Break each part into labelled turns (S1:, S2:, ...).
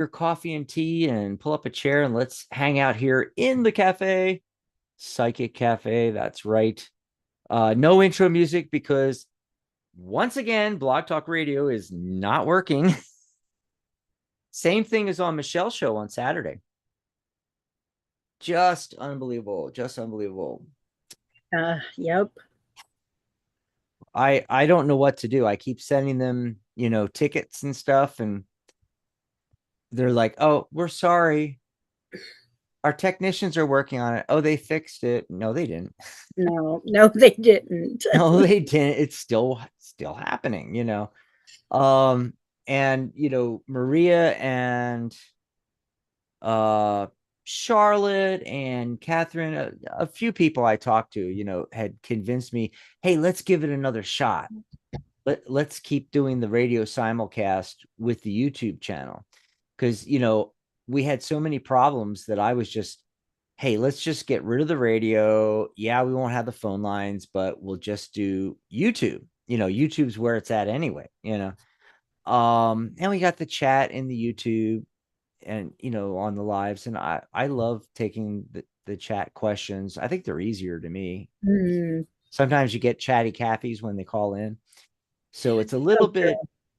S1: your coffee and tea and pull up a chair and let's hang out here in the cafe. Psychic Cafe, that's right. No intro music because once again, Blog Talk Radio is not working. Same thing as on Michelle's show on Saturday. Just unbelievable. Just unbelievable.
S2: Yep.
S1: I don't know what to do. I keep sending them, tickets and stuff, and they're like, "Oh, we're sorry. Our technicians are working on it. Oh, they fixed it." No, they didn't.
S2: No, they didn't.
S1: No, they didn't. It's still happening, and Maria and uh Charlotte and Catherine, a few people I talked to, had convinced me, hey, let's give it another shot. Let's keep doing the radio simulcast with the YouTube channel. Because, we had so many problems that I was just, hey, let's just get rid of the radio. Yeah, we won't have the phone lines, but we'll just do YouTube. YouTube's where it's at anyway. And we got the chat in the YouTube and on the lives, and I love taking the chat questions. I think they're easier to me. Sometimes you get chatty Cathy's when they call in, so it's a little bit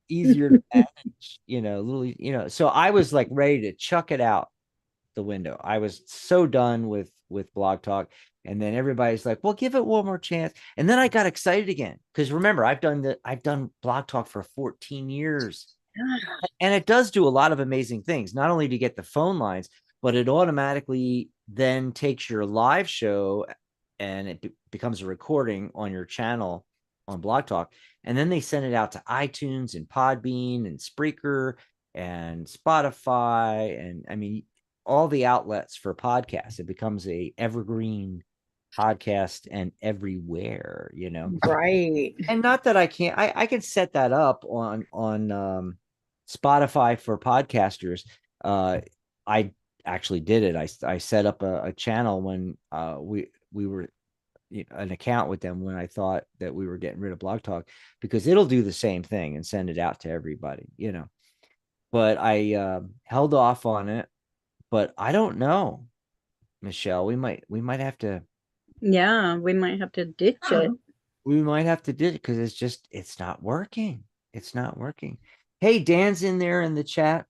S1: easier to manage, so I was like ready to chuck it out the window. I was so done with Blog Talk, and then everybody's like, well, give it one more chance. And then I got excited again because remember, I've done Blog Talk for 14 years. And it does do a lot of amazing things. Not only do you get the phone lines, but it automatically then takes your live show and it becomes a recording on your channel on Blog Talk. And then they send it out to iTunes and Podbean and Spreaker and Spotify. And I mean, all the outlets for podcasts. It becomes a evergreen podcast and everywhere.
S2: Right.
S1: And not that I can't, I can set that up on Spotify for podcasters. I actually did it. I set up a channel when we were an account with them when I thought that we were getting rid of Blog Talk, because it'll do the same thing and send it out to everybody. But I held off on it. But I don't know, Michelle. We might have to.
S2: Yeah, we might have to ditch it.
S1: We might have to do it because it's not working. It's not working. Hey, Dan's in there in the chat.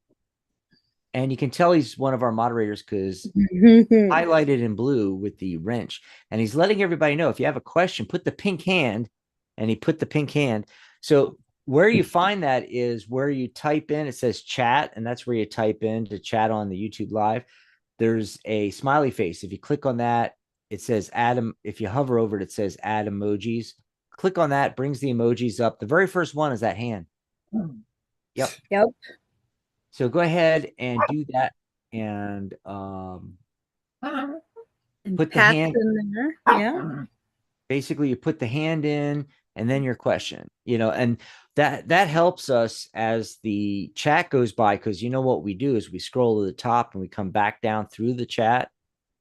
S1: And you can tell he's one of our moderators because highlighted in blue with the wrench. And he's letting everybody know if you have a question, put the pink hand. And he put the pink hand. So where you find that is where you type in, it says chat, and that's where you type in to chat on the YouTube live. There's a smiley face. If you click on that, it says add. If you hover over it, it says add emojis. Click on that, brings the emojis up. The very first one is that hand. Yep.
S2: Yep.
S1: So go ahead and do that, and put the hand
S2: in there. Yeah.
S1: basically you put the hand in and then your question, and that helps us as the chat goes by, because what we do is we scroll to the top and we come back down through the chat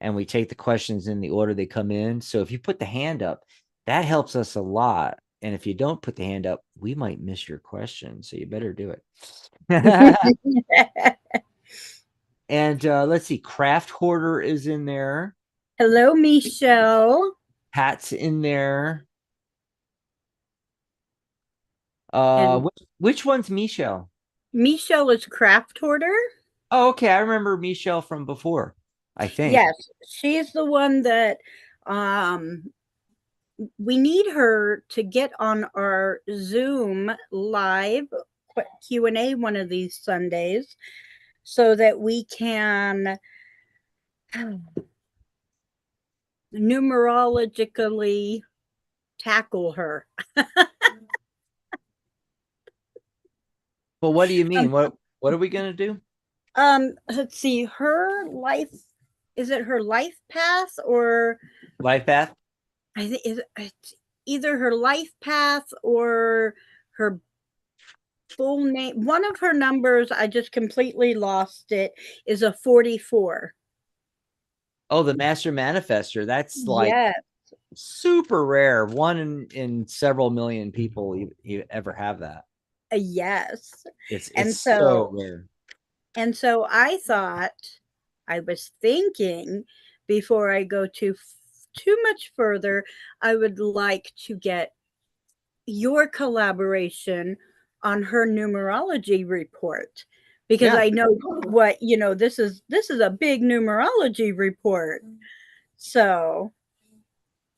S1: and we take the questions in the order they come in. So if you put the hand up, that helps us a lot. And if you don't put the hand up, we might miss your question. So you better do it. And let's see, Craft Hoarder is in there.
S2: Hello, Michelle.
S1: Pat's in there. Which one's Michelle?
S2: Michelle is Craft Hoarder.
S1: Oh, okay. I remember Michelle from before, I think.
S2: Yes, she's the one that we need her to get on our Zoom live Q&A one of these Sundays so that we can numerologically tackle her.
S1: Well, what do you mean? What are we going to do?
S2: Let's see, her life, is it her life path or
S1: life path?
S2: I think it's either her life path or her full name. One of her numbers, I just completely lost it, is a 44.
S1: Oh, the Master Manifester. That's like
S2: yes.
S1: super rare. One in several million people you ever have that.
S2: Yes.
S1: It's
S2: and
S1: so rare.
S2: And so I was thinking before I go too much further, I would like to get your collaboration on her numerology report because
S1: Yeah.
S2: I know what, this is a big numerology report. So,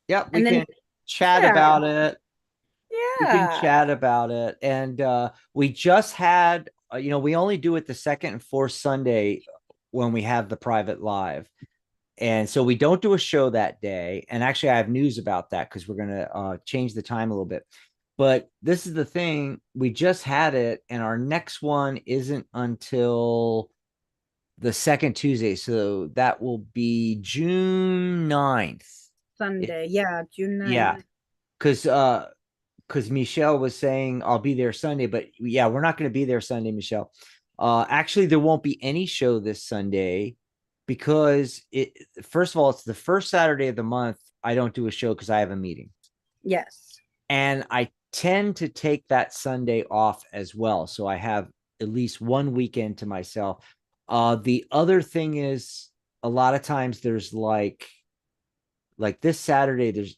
S1: Yeah. We
S2: and then
S1: can chat
S2: yeah,
S1: about it. We can
S2: yeah,
S1: chat about it. And we just had, we only do it the second and fourth Sunday when we have the private live. And so we don't do a show that day. And actually, I have news about that because we're going to change the time a little bit. But this is the thing. We just had it, and our next one isn't until the second Tuesday. So that will be June 9th. It,
S2: Sunday. Yeah, June
S1: yeah.
S2: 9th.
S1: Because Michelle was saying I'll be there Sunday, but yeah, we're not going to be there Sunday, Michelle. Actually, there won't be any show this Sunday because first of all, it's the first Saturday of the month. I don't do a show because I have a meeting.
S2: Yes.
S1: And I tend to take that Sunday off as well. So I have at least one weekend to myself. The other thing is a lot of times there's like this Saturday,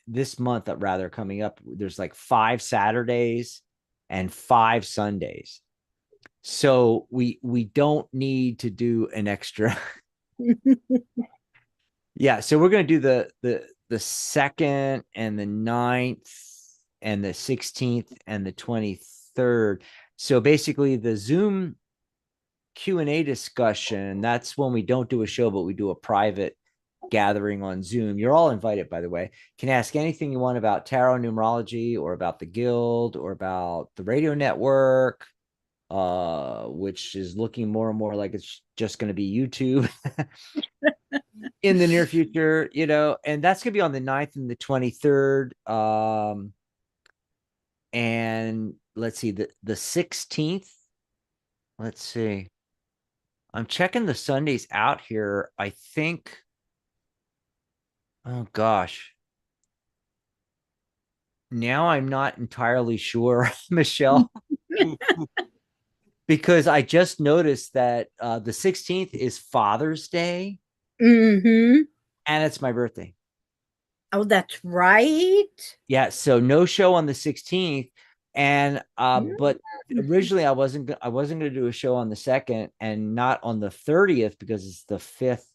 S1: this month rather coming up, there's like 5 Saturdays and 5 Sundays. So we don't need to do an extra. Yeah, so we're gonna do the second and the 9th and the 16th and the 23rd. So basically the Zoom Q&A discussion, that's when we don't do a show, but we do a private gathering on Zoom. You're all invited, by the way. You can ask anything you want about tarot numerology or about the guild or about the radio network, which is looking more and more like it's just going to be YouTube in the near future, and that's going to be on the 9th and the 23rd. And let's see, the 16th. Let's see. I'm checking the Sundays out here. I think, oh gosh, now I'm not entirely sure, Michelle, because I just noticed that the 16th is Father's Day
S2: Mm-hmm.
S1: and it's my birthday.
S2: Oh, that's right.
S1: Yeah, so no show on the 16th. And but originally I wasn't going to do a show on the 2nd and not on the 30th because it's the fifth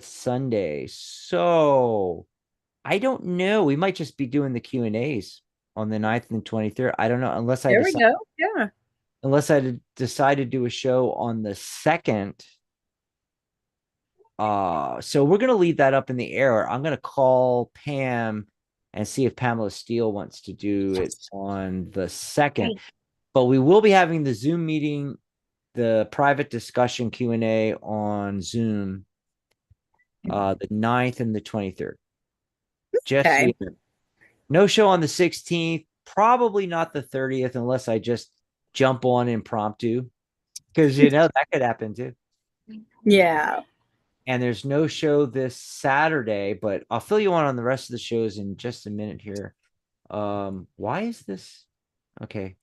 S1: Sunday. So I don't know. We might just be doing the Q&As on the 9th and 23rd. I don't know
S2: There we go. Yeah.
S1: unless I decide to do a show on the 2nd. So we're gonna leave that up in the air. I'm gonna call Pam and see if Pamela Steele wants to do it on the 2nd. But we will be having the Zoom meeting, the private discussion Q&A on Zoom, the 9th and the 23rd. Just so
S2: Okay.
S1: you know. No show on the 16th, probably not the 30th, unless I just jump on impromptu, because that could happen too.
S2: Yeah.
S1: And there's no show this Saturday, but I'll fill you on the rest of the shows in just a minute here. Why is this? Okay,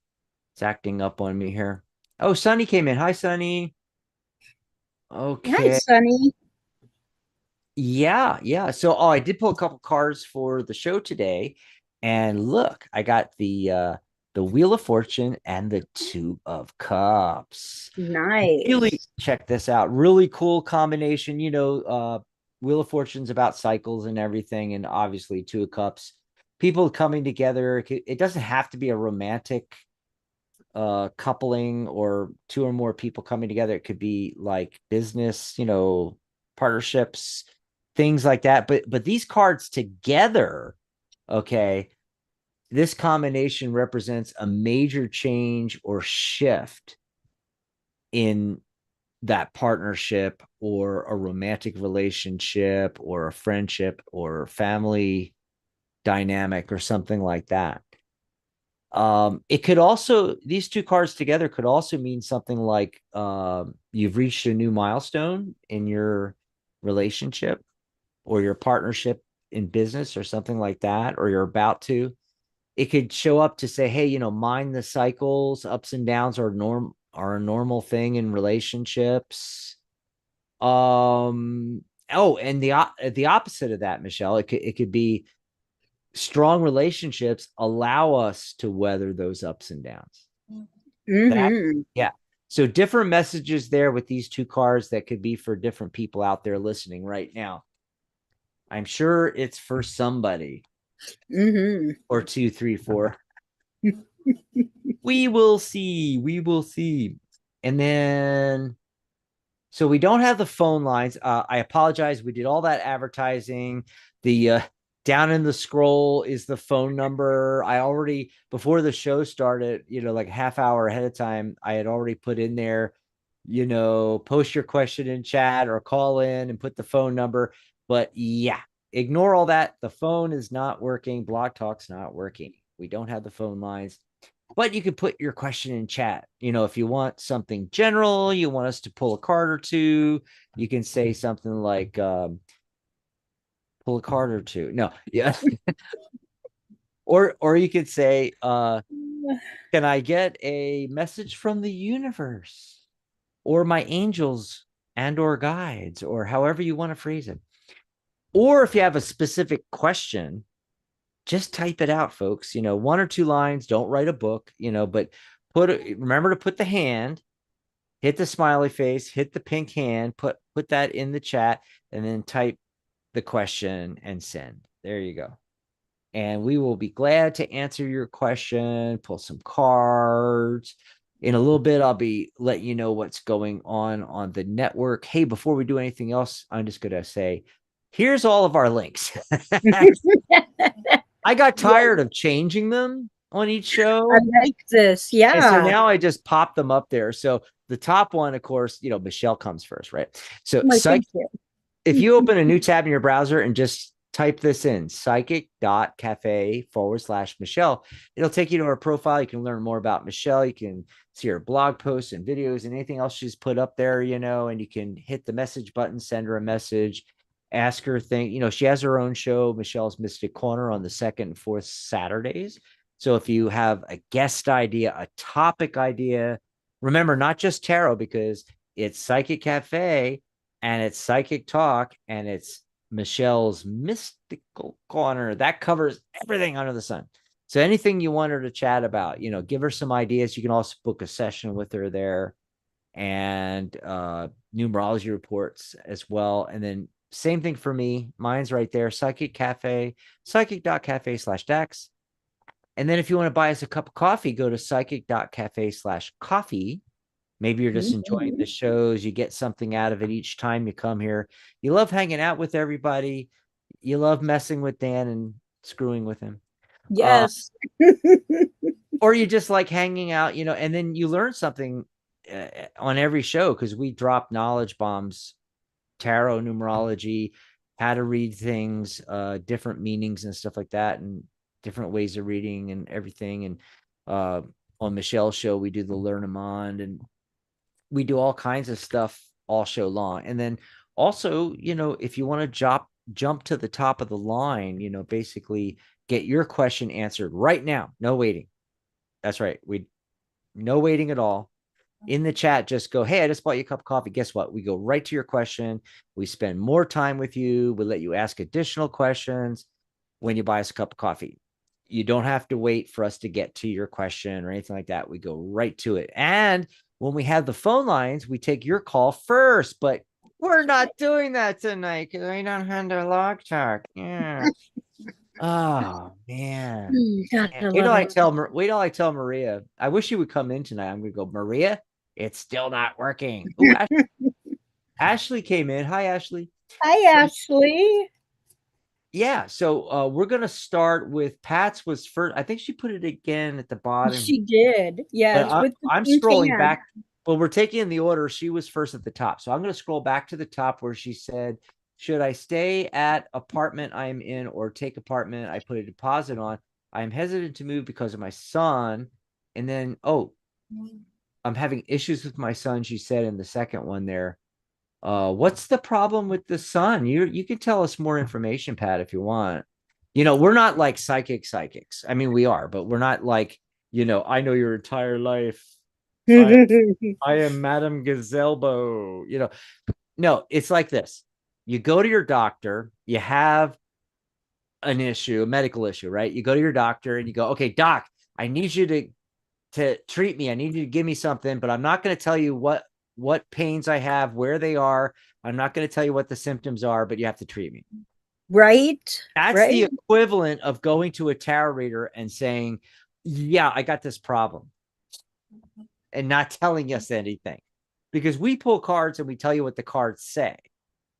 S1: it's acting up on me here. Oh, Sunny came in. Hi, Sunny.
S2: Hi,
S1: Okay.
S2: Sunny.
S1: Yeah, yeah. So, I did pull a couple cards for the show today, and look, I got the Wheel of Fortune and the Two of Cups. Really
S2: Nice.
S1: check this out. Really cool combination. Wheel of Fortune's about cycles and everything, and obviously Two of Cups, people coming together. It doesn't have to be a romantic coupling or two or more people coming together. It could be like business, partnerships, things like that. But these cards together, okay, this combination represents a major change or shift in that partnership or a romantic relationship or a friendship or family dynamic or something like that. It could also, these two cards together could also mean something like you've reached a new milestone in your relationship or your partnership in business or something like that, or you're about to. It could show up to say, hey, mind the cycles, ups and downs are a normal thing in relationships. Oh, and the opposite of that, Michelle, it could be strong relationships allow us to weather those ups and downs. That,
S2: Mm-hmm.
S1: yeah. So different messages there with these two cards that could be for different people out there listening right now. I'm sure it's for somebody.
S2: Mm-hmm.
S1: Or two, three, four. We will see. We will see. And then, so we don't have the phone lines. I apologize. We did all that advertising. The down in the scroll is the phone number. I already, before the show started, like half hour ahead of time, I had already put in there, post your question in chat or call in and put the phone number. But yeah, ignore all that. The phone is not working. Blog Talk's not working. We don't have the phone lines, but you could put your question in chat. If you want something general, you want us to pull a card or two, you can say something like, pull a card or two. No, yeah. Or you could say, can I get a message from the universe or my angels and or guides, or however you want to phrase it? Or if you have a specific question, just type it out, folks. One or two lines. Don't write a book, but remember to put the hand, hit the smiley face, hit the pink hand, put that in the chat, and then type the question and send. There you go. And we will be glad to answer your question, pull some cards. In a little bit, I'll be letting you know what's going on the network. Hey, before we do anything else, I'm just going to say, here's all of our links. I got tired of changing them on each
S2: I
S1: show.
S2: like this.
S1: And so
S2: Yeah.
S1: now I just pop them up there. So the top one, of course, Michelle comes first, right? So
S2: My thank you.
S1: if you open a new tab in your browser and just type this in, psychic.cafe/Michelle, it'll take you to her profile. You can learn more about Michelle. You can see her blog posts and videos and anything else she's put up there, and you can hit the message button, send her a message, ask her thing. She has her own show, Michelle's Mystic Corner, on the second and fourth Saturdays. So if you have a guest idea, a topic idea, remember, not just tarot, because it's Psychic Cafe and it's Psychic Talk and it's Michelle's Mystical Corner. That covers everything under the sun. So anything you want her to chat about, give her some ideas. You can also book a session with her there, and numerology reports as well. And then same thing for me. Mine's right there, Psychic Cafe, psychic.cafe/Dax. And then if you want to buy us a cup of coffee, go to psychic.cafe/coffee. Maybe you're just enjoying the shows. You get something out of it each time you come here. You love hanging out with everybody. You love messing with Dan and screwing with him.
S2: Yes.
S1: Or you just like hanging out, and then you learn something on every show, because we drop knowledge bombs, tarot, numerology, how to read things, different meanings and stuff like that, and different ways of reading and everything. And on Michelle's show, we do the Learn-a-Mond, and we do all kinds of stuff all show long. And then also, if you want to jump to the top of the line, basically get your question answered right now. No waiting. That's right. No waiting at all. In the chat, just go, hey, I just bought you a cup of coffee. Guess what? We go right to your question. We spend more time with you. We let you ask additional questions when you buy us a cup of coffee. You don't have to wait for us to get to your question or anything like that. We go right to it. And when we have the phone lines, we take your call first, but we're not doing that tonight because we don't have the log talk. Yeah. Oh man.
S2: Gotta
S1: Wait till
S2: love
S1: I
S2: it.
S1: tell Maria. I wish she would come in tonight. I'm gonna go, Maria, it's still not working. Ooh, Ashley came in. Hi, Ashley.
S2: Hi, Ashley.
S1: Yeah, so we're gonna start with Pat's was first. I think she put it again at the bottom,
S2: She did.
S1: but
S2: Yes, with the
S1: I'm
S2: pink
S1: scrolling
S2: hand.
S1: back. Well, we're taking in the order. She was first at the top, so I'm gonna scroll back to the top where she said, "Should I stay at apartment I'm in or take apartment I put a deposit on? I am hesitant to move because of my son." And then, I'm having issues with my son, she said in the second one there. What's the problem with the son? You can tell us more information, Pat, if you want. We're not like psychics. I mean, we are, but we're not like, I know your entire life. I I am Madame Gazelbo. No, it's like this. You go to your doctor, you have an issue, a medical issue, right? You go to your doctor and you go, okay, doc, I need you to treat me. I need you to give me something, but I'm not going to tell you what pains I have, where they are. I'm not going to tell you what the symptoms are, but you have to treat me.
S2: Right,
S1: That's
S2: right.
S1: the equivalent of going to a tarot reader and saying, yeah, I got this problem, and not telling us anything. Because we pull cards and we tell you what the cards say.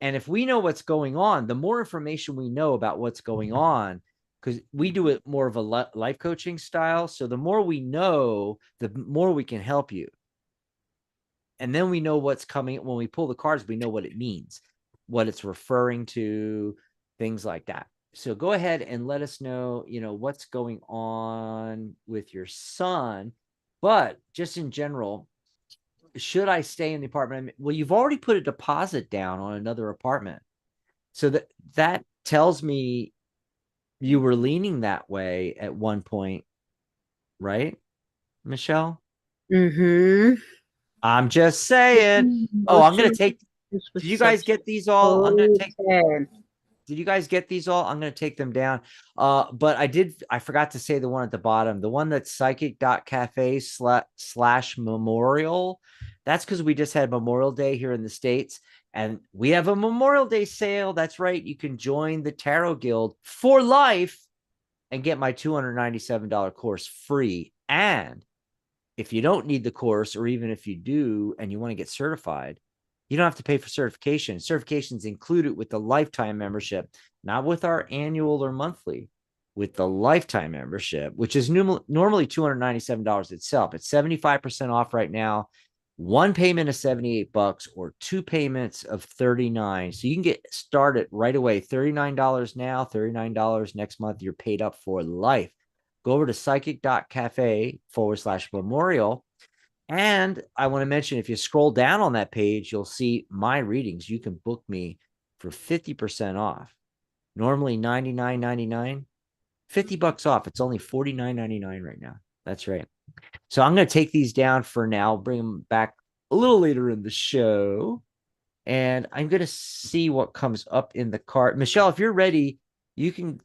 S1: And if we know what's going on, the more information we know about what's going on, because we do it more of a life coaching style. So the more we know, the more we can help you. And then we know what's coming. When we pull the cards, we know what it means, what it's referring to, things like that. So go ahead and let us know, what's going on with your son. But just in general, should I stay in the apartment? Well, you've already put a deposit down on another apartment. So that tells me you were leaning that way at one point, right, Michelle?
S2: Mm-hmm.
S1: I'm just saying. Oh, I'm gonna
S2: Emotional
S1: take.
S2: abuse with
S1: Did you guys get
S2: substance.
S1: these all? I'm gonna take.
S2: Okay.
S1: Did you guys get these all? I'm gonna take them down. But I forgot to say the one at the bottom, the one that's psychic.cafe slash memorial. That's because we just had Memorial Day here in the States, and we have a Memorial Day sale. That's right. You can join the Tarot Guild for life and get my $297 course free. And if you don't need the course, or even if you do and you want to get certified, you don't have to pay for certification. Certification is included with the lifetime membership, not with our annual or monthly, with the lifetime membership, which is normally $297 itself. It's 75% off right now. One payment of $78 or two payments of $39. So you can get started right away. $39 now, $39 next month. You're paid up for life. Go over to psychic.cafe/memorial. And I want to mention, if you scroll down on that page, you'll see my readings. You can book me for 50% off. Normally $99.99, $50 off. It's only $49.99 right now. That's right. So I'm going to take these down for now, bring them back a little later in the show. And I'm going to see what comes up in the card. Michelle, if you're ready, you can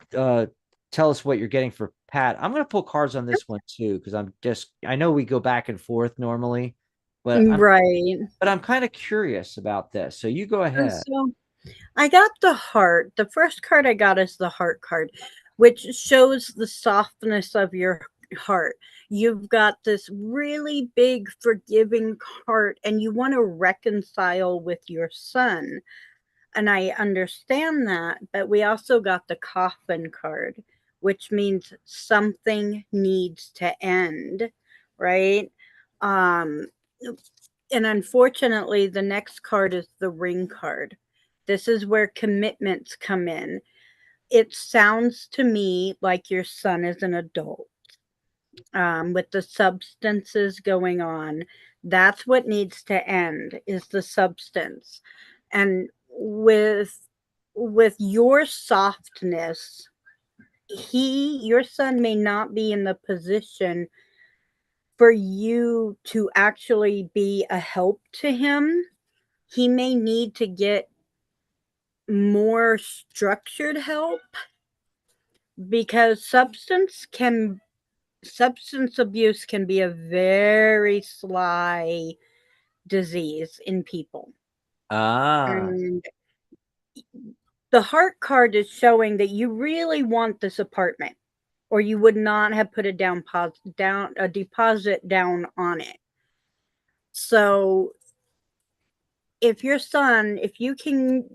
S1: tell us what you're getting for Pat. I'm going to pull cards on this one too, because I know we go back and forth normally, but
S2: Right.
S1: I'm kind of curious about this. So you go ahead.
S2: So I got the heart. The first card I got is the heart card, which shows the softness of your heart. You've got this really big, forgiving heart, and you want to reconcile with your son. And I understand that, but we also got the coffin card, which means something needs to end, right? Um, and unfortunately, the next card is the ring card. This is where commitments come in. It sounds to me like your son is an adult, with the substances going on. That's what needs to end, is the substance. And with your softness, your son may not be in the position for you to actually be a help to him. He may need to get more structured help, because substance abuse can be a very sly disease in people.
S1: Ah,
S2: And the heart card is showing that you really want this apartment, or you would not have put a deposit down on it. So if you can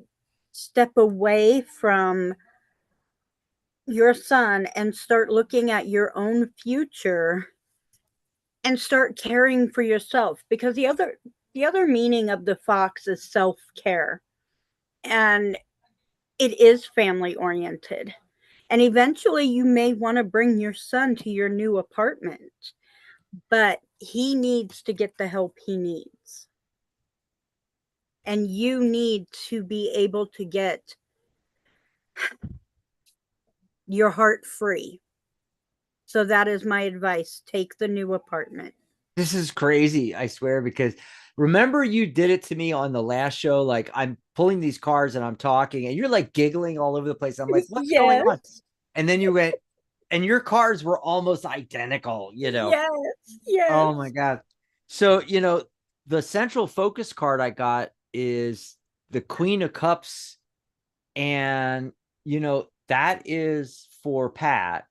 S2: step away from your son and start looking at your own future and start caring for yourself, because the other meaning of the fox is self-care, and it is family oriented. And eventually you may want to bring your son to your new apartment, but he needs to get the help he needs. And you need to be able to get your heart free. So that is my advice. Take the new apartment.
S1: This is crazy, I swear, because remember you did it to me on the last show. Like I'm pulling these cards and I'm talking, and you're like giggling all over the place. I'm like, what's going on?
S2: Yes,
S1: And then you went, and your cards were almost identical, you know.
S2: yes, yes.
S1: Oh my God. So, the central focus card I got is the Queen of Cups. And, that is for Pat,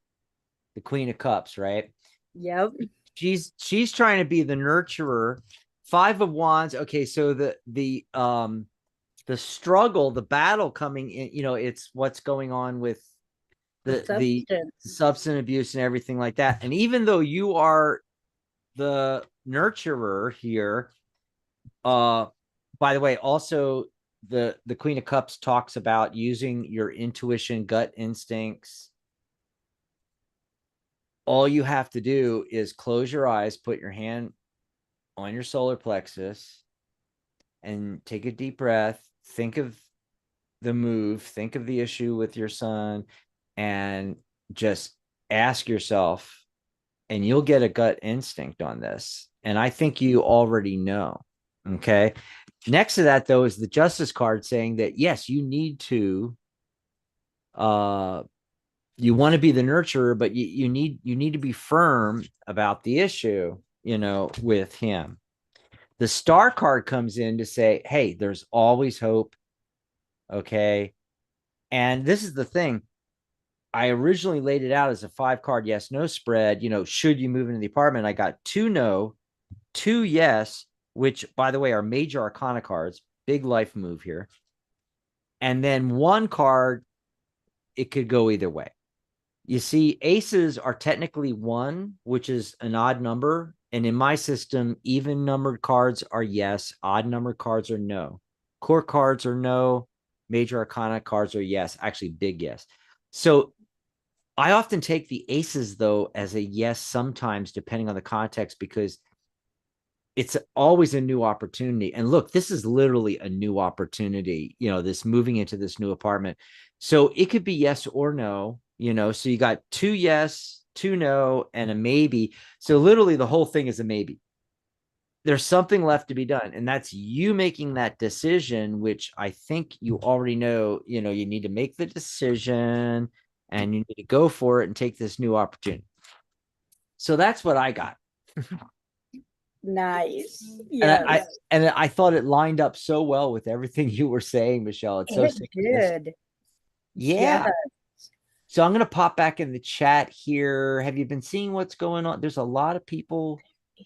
S1: the Queen of Cups, right?
S2: Yep.
S1: She's trying to be the nurturer. Five of Wands. Okay, so the struggle, the battle coming in, it's what's going on with
S2: The
S1: the
S2: substance.
S1: substance abuse and everything like that. And even though you are the nurturer here, uh by the way, also the Queen of Cups talks about using your intuition, gut instincts. All you have to do is close your eyes, put your hand on your solar plexus, and take a deep breath. Think of the move, think of the issue with your son, and just ask yourself, and you'll get a gut instinct on this. And I think you already know. Okay. Next to that, though, is the justice card saying that, yes, you need to, uh, you want to be the nurturer, but you need to be firm about the issue, with him. The star card comes in to say, hey, there's always hope. Okay. And this is the thing. I originally laid it out as a 5 card yes, no spread. Should you move into the apartment? I got 2 no, 2 yes, which, by the way, are major arcana cards, big life move here. And then 1 card, it could go either way. You see, aces are technically 1, which is an odd number. And in my system, even numbered cards are yes, odd numbered cards are no. Core cards are no, major arcana cards are yes, actually big yes. So I often take the aces, though, as a yes sometimes, depending on the context, because it's always a new opportunity. And look, this is literally a new opportunity, this moving into this new apartment. So it could be yes or no, so you got 2 yes, 2 no, and a maybe. So literally the whole thing is a maybe. There's something left to be done, and that's you making that decision, which I think you already know. You need to make the decision and you need to go for it and take this new opportunity. So that's what I got.
S2: Nice.
S1: And
S2: Yes.
S1: I thought it lined up so well with everything you were saying, Michelle. It's so
S2: It
S1: synchronistic.
S2: did. Yes.
S1: Yeah. So I'm gonna pop back in the chat here. Have you been seeing what's going on? There's a lot of people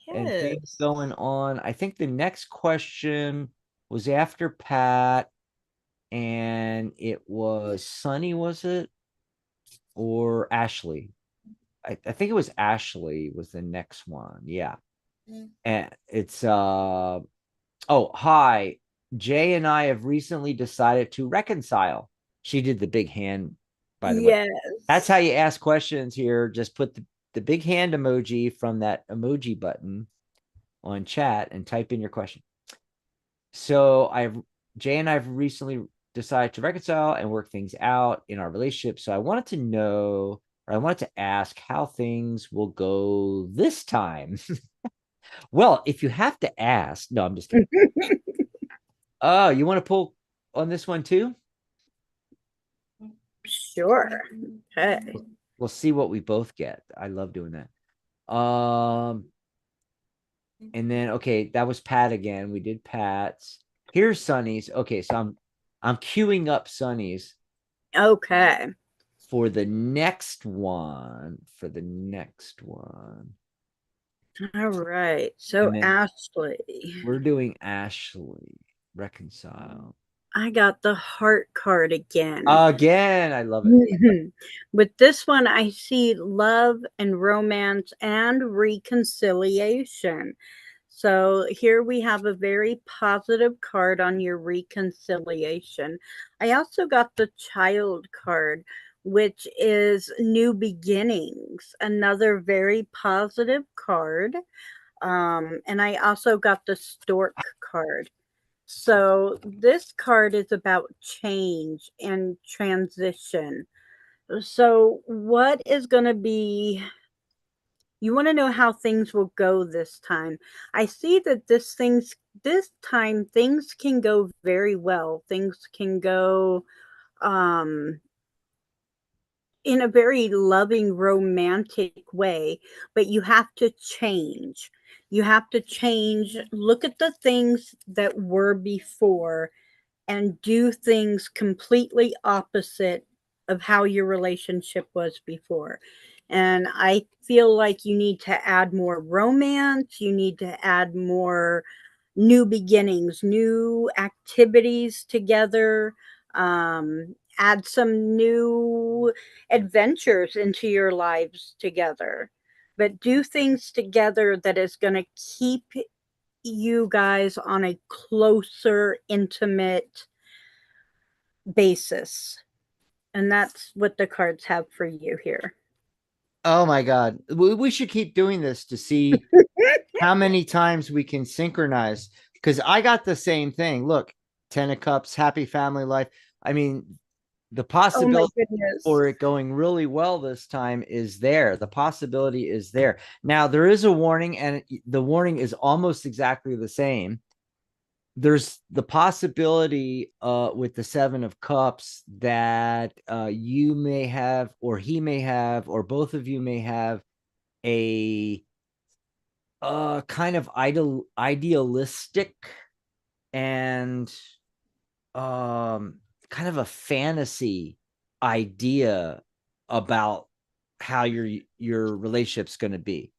S1: and things
S2: Yes.
S1: going on. I think the next question was after Pat, and it was Sunny, was it? Or Ashley? I think it was Ashley was the next one. Yeah. And it's oh, hi. Jay and I have recently decided to reconcile. She did the big hand, by the way. That's how
S2: Yes.
S1: you ask questions here. Just put the big hand emoji from that emoji button on chat and type in your question. So Jay and I have recently decided to reconcile and work things out in our relationship. So I wanted to know, or I wanted to ask how things will go this time. Well, if you have to ask, no, I'm just kidding. Oh, you want to pull on this one too?
S2: Sure. Okay.
S1: We'll see what we both get. I love doing that. And then okay, that was Pat again. We did Pat's. Here's Sunny's. Okay, so I'm queuing up Sunny's
S2: Okay.
S1: for the next one. For the next one.
S2: All right. So,
S1: And then
S2: Ashley,
S1: we're doing Ashley. Reconcile.
S2: I got the heart card again.
S1: Again, I love it.
S2: Mhm. With this one, I see love and romance and reconciliation. So here we have a very positive card on your reconciliation. I also got the child card, which is new beginnings, another very positive card. And I also got the stork card. So this card is about change and transition. So what is going to be You want to know how things will go this time. I see that this time things can go very well. Things can go um in a very loving, romantic way, but you have to change. You have to change. Look at the things that were before and do things completely opposite of how your relationship was before. And I feel like you need to add more romance, you need to add more new beginnings, new activities together, add some new adventures into your lives together. But do things together that is going to keep you guys on a closer, intimate basis. And that's what the cards have for you here.
S1: Oh my God. We should keep doing this to see how many times we can synchronize. Because I got the same thing. Look, 10 of Cups, happy family life. I mean, the
S2: Oh my
S1: possibility
S2: goodness.
S1: for it going really well this time is there. The possibility is there. Now, there is a warning, and the warning is almost exactly the same. There's the possibility with the 7 of Cups that you may have, or he may have, or both of you may have a kind of idealistic and um kind of a fantasy idea about how your relationship's going to be,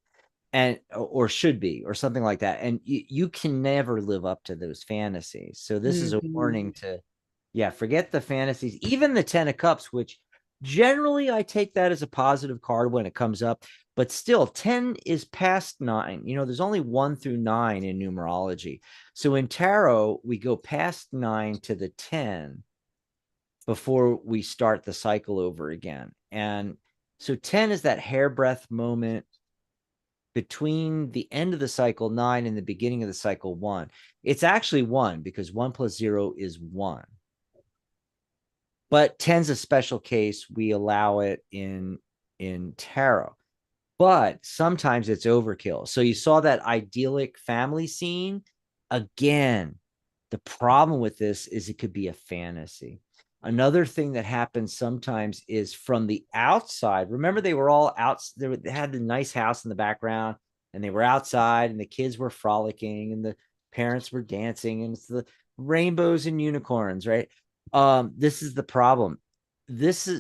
S1: and or should be, or something like that, and you can never live up to those fantasies. So this is a warning
S2: Mhm.
S1: to, yeah, forget the fantasies. Even the 10 of Cups, which generally I take that as a positive card when it comes up, but still 10 is past 9. There's only 1 through 9 in numerology. So in tarot, we go past 9 to the 10 before we start the cycle over again. And so 10 is that hairbreadth moment between the end of the cycle 9 and the beginning of the cycle 1. It's actually 1, because 1 plus 0 is 1. But 10's a special case. We allow it in tarot. But sometimes it's overkill. So you saw that idyllic family scene. Again, the problem with this is it could be a fantasy. Another thing that happens sometimes is from the outside. Remember, they were all out. They had the nice house in the background, and they were outside, and the kids were frolicking, and the parents were dancing, and it's the rainbows and unicorns, right? This is the problem.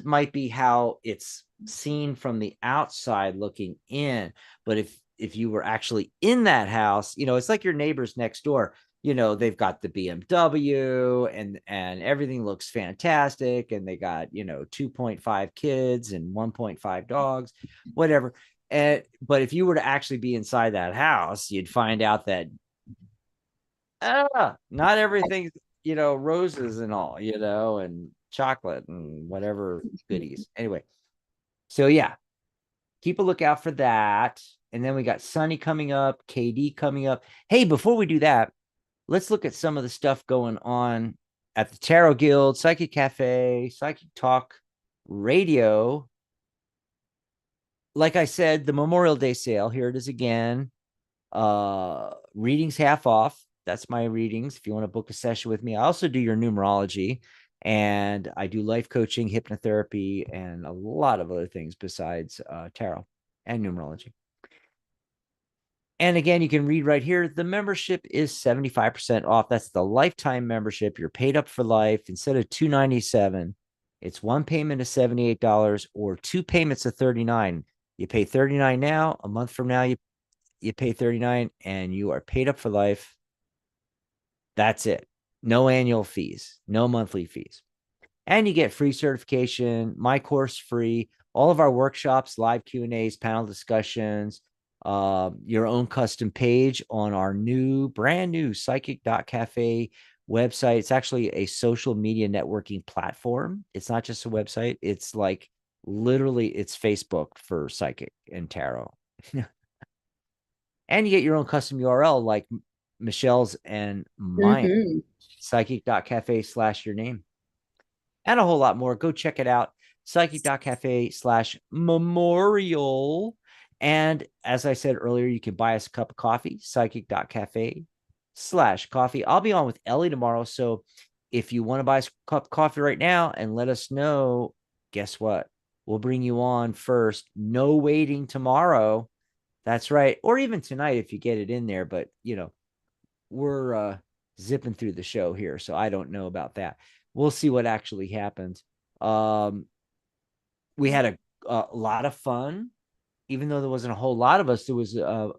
S1: Might be how it's seen from the outside looking in, but if you were actually in that house, it's like your neighbors next door. They've got the BMW, and everything looks fantastic, and they got 2.5 kids and 1.5 dogs, whatever. But if you were to actually be inside that house, you'd find out that not everything's roses and all, and chocolate and whatever goodies. Anyway, so yeah, keep a lookout for that. And then we got Sunny coming up, KD coming up. Hey, before we do that, let's look at some of the stuff going on at the Tarot Guild, Psychic Cafe, Psychic Talk Radio. Like I said, the Memorial Day sale, here it is again. Readings half off. That's my readings. If you want to book a session with me, I also do your numerology, and I do life coaching, hypnotherapy, and a lot of other things besides tarot and numerology. And again, you can read right here. The membership is 75% off. That's the lifetime membership. You're paid up for life. Instead of $297, it's one payment of $78 or 2 payments of $39. You pay $39 now. A month from now, you pay $39, and you are paid up for life. That's it. No annual fees, no monthly fees. And you get free certification, my course free, all of our workshops, live Q&As, panel discussions, your own custom page on our brand new psychic.cafe website. It's actually a social media networking platform. It's not just a website. It's like literally it's Facebook for psychic and tarot. And you get your own custom URL like Michelle's and mine,
S2: Mhm.
S1: psychic.cafe/your name, and a whole lot more. Go check it out. Psychic.cafe/memorial. And as I said earlier, you can buy us a cup of coffee, psychic.cafe/coffee. I'll be on with Ellie tomorrow. So if you want to buy us a cup of coffee right now and let us know, guess what? We'll bring you on first. No waiting tomorrow. That's right. Or even tonight if you get it in there. But, we're zipping through the show here. So I don't know about that. We'll see what actually happens. We had a lot of fun, even though there wasn't a whole lot of us. There was a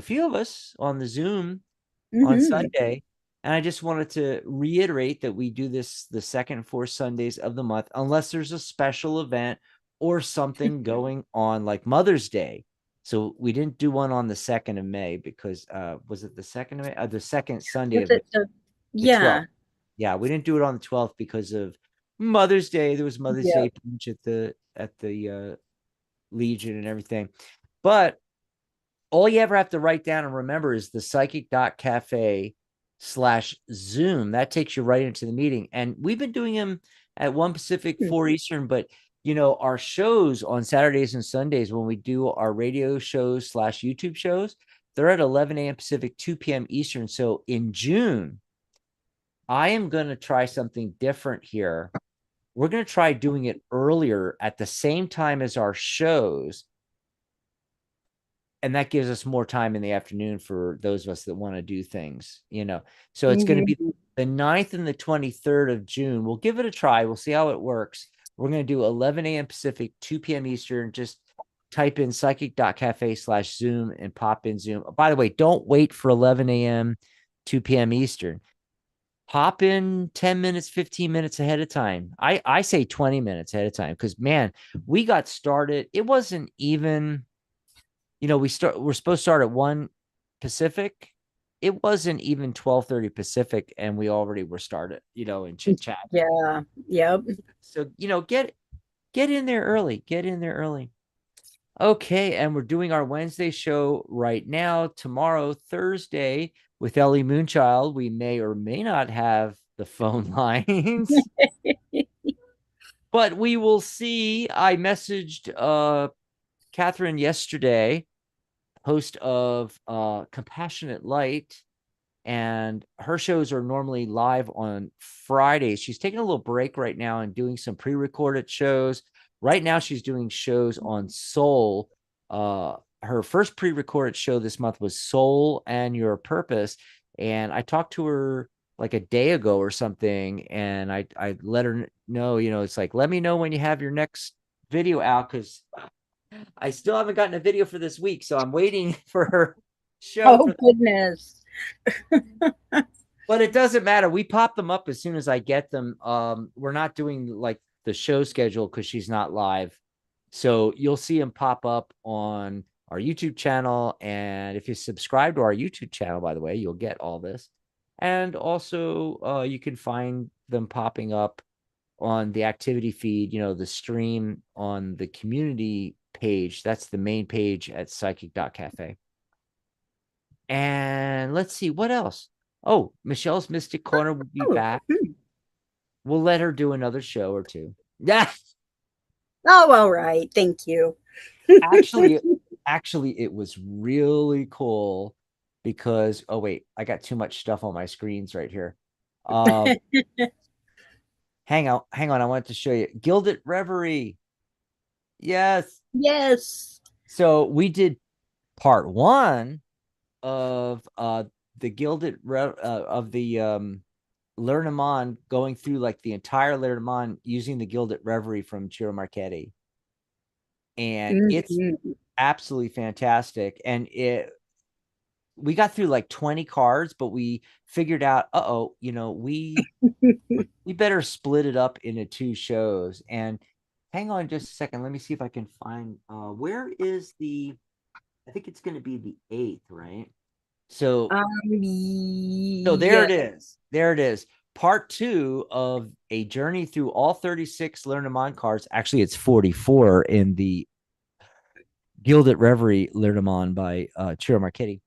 S1: few of us on the Zoom on
S2: Hmm.
S1: Sunday. And I just wanted to reiterate that we do this the second and fourth Sundays of the month, unless there's a special event or something going on like Mother's Day. So we didn't do one on the 2nd of May because was it the 2nd of May? The second Sunday
S2: Was
S1: of May,
S2: it the,
S1: the 12th.
S2: yeah,
S1: Yeah, we didn't do it on the 12th because of Mother's Day. There was Mother's
S2: yeah.
S1: Day punch at the Legion and everything. But all you ever have to write down and remember is the psychic.cafe/Zoom. That takes you right into the meeting. And we've been doing them at 1 Pacific, 4 Eastern, but our shows on Saturdays and Sundays when we do our radio shows/YouTube shows, they're at 11 a.m. Pacific, 2 p.m. Eastern. So in June, I am going to try something different here. We're going to try doing it earlier at the same time as our shows, and that gives us more time in the afternoon for those of us that want to do things. So it's going to be
S2: Hmm.
S1: the 9th and the 23rd of June. We'll give it a try. We'll see how it works. We're going to do 11 a.m. Pacific, 2 p.m. Eastern. Just type in psychic.cafe/Zoom and pop in Zoom. By the way, don't wait for 11 a.m., 2 p.m. Eastern. Hop in 10 minutes, 15 minutes ahead of time. I say 20 minutes ahead of time because, man, we got started. It wasn't even we're supposed to start at 1 Pacific. It wasn't even 12:30 Pacific, and we already were started, in chit chat.
S2: Yeah. Yep.
S1: So, get in there early. Get in there early. Okay, and we're doing our Wednesday show right now. Tomorrow, Thursday, with Ellie Moonchild, we may or may not have the phone lines, but we will see. I messaged Catherine yesterday, host of Compassionate Light, and her shows are normally live on Fridays. She's taking a little break right now and doing some pre-recorded shows. Right now, she's doing shows on Soul. Her first pre-recorded show this month was Soul and Your Purpose, and I talked to her like a day ago or something, and I let her know, it's like, let me know when you have your next video out, because I still haven't gotten a video for this week, so I'm waiting for her show
S2: Oh
S1: for.
S2: goodness.
S1: But it doesn't matter. We pop them up as soon as I get them. We're not doing like the show schedule because she's not live. So you'll see them pop up on our YouTube channel. And if you subscribe to our YouTube channel, by the way, you'll get all this. And also, you can find them popping up on the activity feed, the stream on the community page. That's the main page at psychic.cafe. And let's see what else. Oh, Michelle's Mystic Corner will be
S2: Oh,
S1: back. We'll let her do another show or two. Yeah,
S2: oh, all right. Thank you.
S1: actually, it was really cool because wait, I got too much stuff on my screens right here. Um, hang on, I wanted to show you Gilded Reverie. Yes.
S2: Yes.
S1: So we did part one of the of the Lenormand, going through like the entire Lenormand using the Gilded Reverie from Ciro Marchetti. And it's
S2: Mhm.
S1: absolutely fantastic. And we got through like 20 cards, but we figured out, we better split it up into two shows. And hang on just a second. Let me see if I can find where is I think it's going to be the 8th, right? So there
S2: Yeah.
S1: it is. There it is. Part two of a journey through all 36 Lenormand cards. Actually, it's 44 in the Gilded Reverie Lenormand by Ciro Marchetti.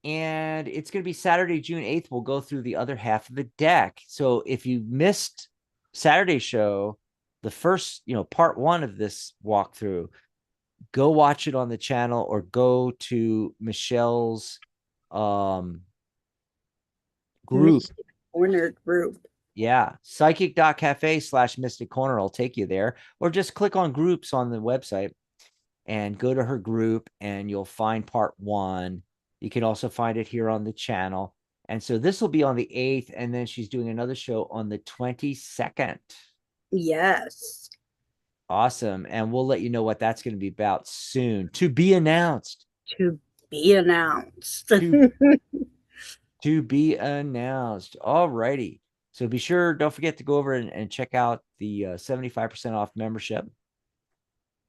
S1: And it's going to be Saturday, June 8th. We'll go through the other half of the deck. So if you missed Saturday's show, the first, part one of this walkthrough, go watch it on the channel or go to Michelle's group.
S2: Mystic Corner group.
S1: Yeah, psychic.cafe/mystic corner will take you there, or just click on groups on the website and go to her group and you'll find part 1. You can also find it here on the channel. And so this will be on the 8th, and then she's doing another show on the 22nd.
S2: Yes.
S1: Awesome. And we'll let you know what that's going to be about soon. To be announced.
S2: To be announced.
S1: To, to be announced. All righty. So be sure, don't forget to go over and check out the 75% off membership.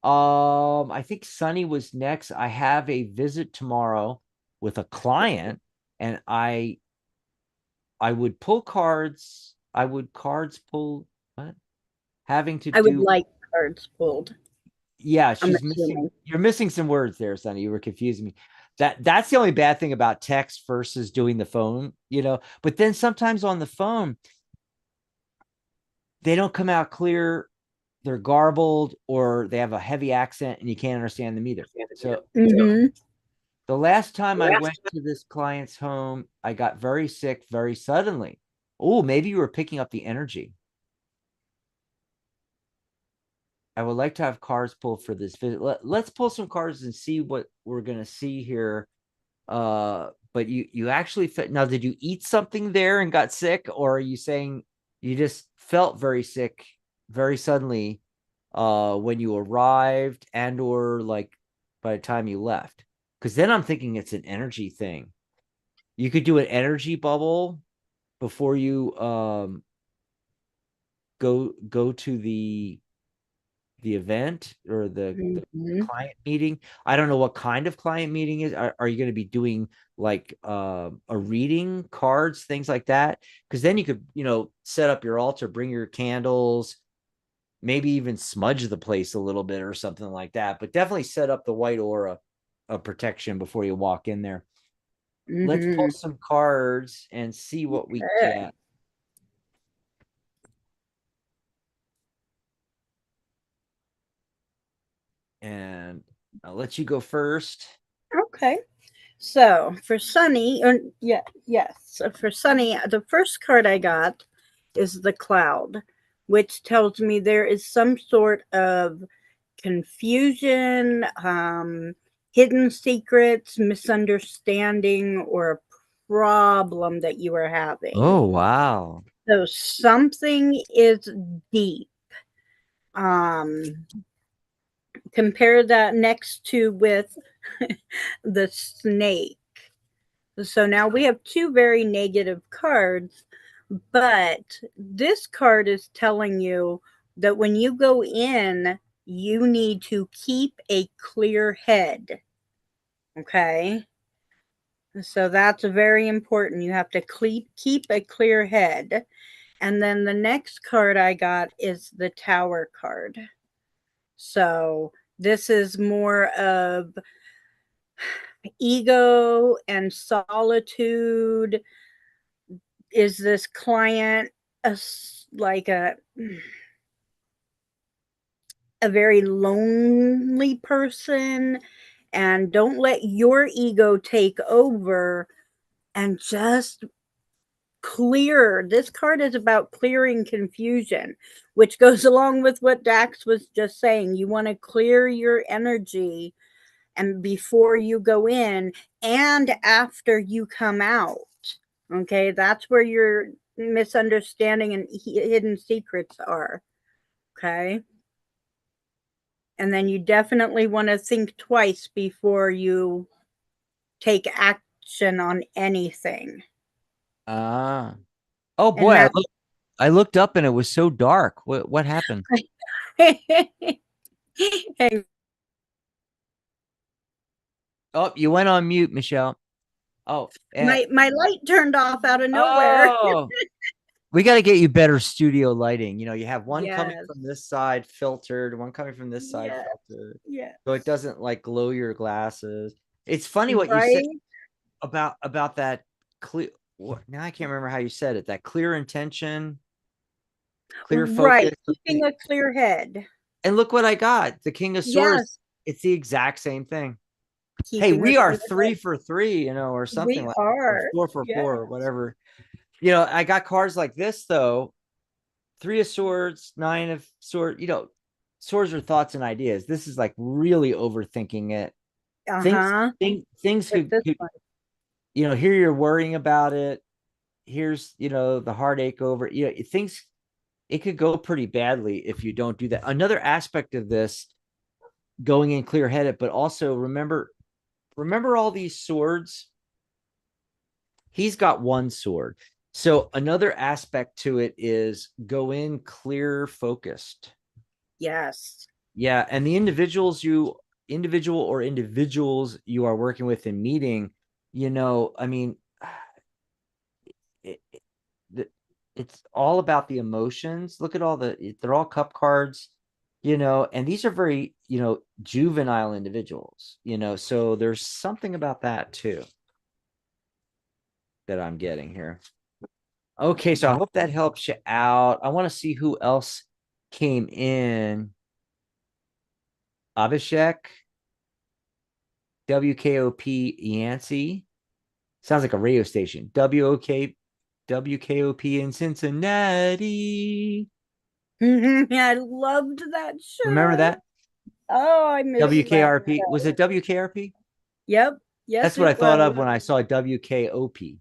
S1: I think Sunny was next. I have a visit tomorrow with a client, and I would pull cards. I would cards pull what? Having to
S2: I would
S1: do.
S2: like cards pulled.
S1: Yeah,
S2: I'm
S1: she's missing.
S2: assuming.
S1: You're missing some words there, Sonny. You were confusing me. That's the only bad thing about text versus doing the phone, But then sometimes on the phone, they don't come out clear. They're garbled or they have a heavy accent and you can't understand them either. So
S2: Mm-hmm.
S1: the last time I went to this client's home, I got very sick very suddenly. Oh, maybe you were picking up the energy. I would like to have cards pulled for this visit. Let's pull some cards and see what we're gonna see here. But you actually now, did you eat something there and got sick, or are you saying you just felt very sick very suddenly when you arrived, and or like by the time you left? Because then I'm thinking it's an energy thing. You could do an energy bubble before you go to the event or the
S2: Mm-hmm.
S1: client meeting. I don't know what kind of client meeting is. Are you going to be doing like a reading, cards, things like that? Because then you could, set up your altar, bring your candles, maybe even smudge the place a little bit or something like that. But definitely set up the white aura of protection before you walk in there. Let's pull
S2: Mm-hmm.
S1: some cards and see what we get. And I'll let you go first.
S2: Okay. So for Sunny, yes. So for Sunny, the first card I got is the Cloud, which tells me there is some sort of confusion, hidden secrets, misunderstanding, or a problem that you are having.
S1: Oh, wow.
S2: So something is deep. Um, Compare that next to with the snake. So now we have two very negative cards, but this card is telling you that when you go in, you need to keep a clear head. Okay. So that's very important. You have to keep a clear head. And then the next card I got is the Tower card. So this is more of ego and solitude. Is this client like a very lonely person? And don't let your ego take over, and just clear. This card is about clearing confusion, which goes along with what Dax was just saying. You want to clear your energy, and before you go in and after you come out. Okay, that's where your misunderstanding and hidden secrets are. Okay. And then you definitely want to think twice before you take action on anything.
S1: Ah. Oh boy,
S2: And that
S1: I looked up and it was so dark. What happened? Oh, you went on mute, Michelle. Oh,
S2: my light turned off out of nowhere.
S1: oh, we got to get you better studio lighting. You have one coming
S2: Yes.
S1: from this side filtered, one coming from this side
S2: Yes.
S1: filtered,
S2: Yes.
S1: so it doesn't like glow your glasses. It's funny what you said
S2: Right.
S1: about that clear. Now I can't remember how you said it. That clear intention, clear
S2: Right.
S1: focus.
S2: Keeping a clear head.
S1: And look what I got. The King of Swords.
S2: Yes.
S1: it's the exact same thing. Hey,
S2: Keeping
S1: we
S2: it
S1: are
S2: all
S1: three for three, or something
S2: we
S1: like, or
S2: are.
S1: four for
S2: Yes.
S1: four, or whatever. I got cards like this though. Three of Swords, Nine of Swords. Swords are thoughts and ideas. This is like really overthinking it. Things,
S2: Uh-huh.
S1: things
S2: With this
S1: could,
S2: one.
S1: here you're worrying about it. Here's, the heartache over, things, it could go pretty badly if you don't do that. Another aspect of this, going in clear headed, but also remember all these swords. He's got one sword. So another aspect to it is go in clear focused.
S2: Yes.
S1: Yeah. And the individuals you are working with in meeting, I mean, it, it's all about the emotions. Look at they're all cup cards, and these are very, juvenile individuals, so there's something about that too that I'm getting here. Okay, so I hope that helps you out. I want to see who else came in. Abhishek, WKOP Yancey. Sounds like a radio station. WKOP in Cincinnati.
S2: I loved that
S1: Remember
S2: show.
S1: that?
S2: Oh, I miss that
S1: WKRP. Was
S2: show.
S1: it WKRP?
S2: Yep. Yes,
S1: That's what I
S2: it
S1: thought
S2: was.
S1: of when I saw WKOP.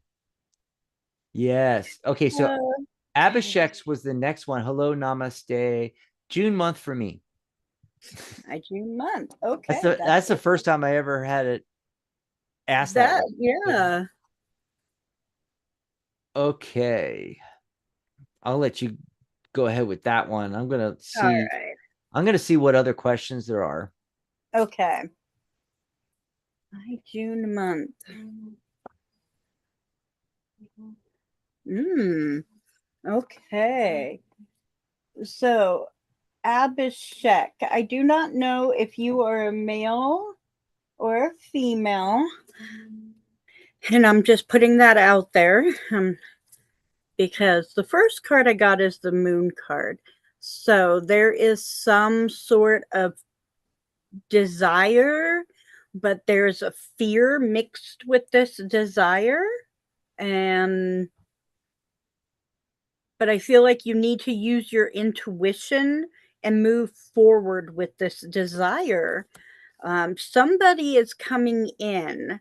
S1: Yes. Okay, so Abhishek's was the next one. Hello, namaste. June month for me.
S2: I June month.
S1: That's
S2: Okay,
S1: the that's the first time I ever had it asked that way.
S2: yeah.
S1: Okay. I'll let you go ahead with that one.
S2: All right.
S1: I'm gonna see what other questions there are.
S2: Okay. My June month. Okay. So, Abhishek, I do not know if you are a male or a female. And I'm just putting that out there because the first card I got is the moon card. So there is some sort of desire, but there's a fear mixed with this desire. And but I feel like you need to use your intuition and move forward with this desire. Somebody is coming in.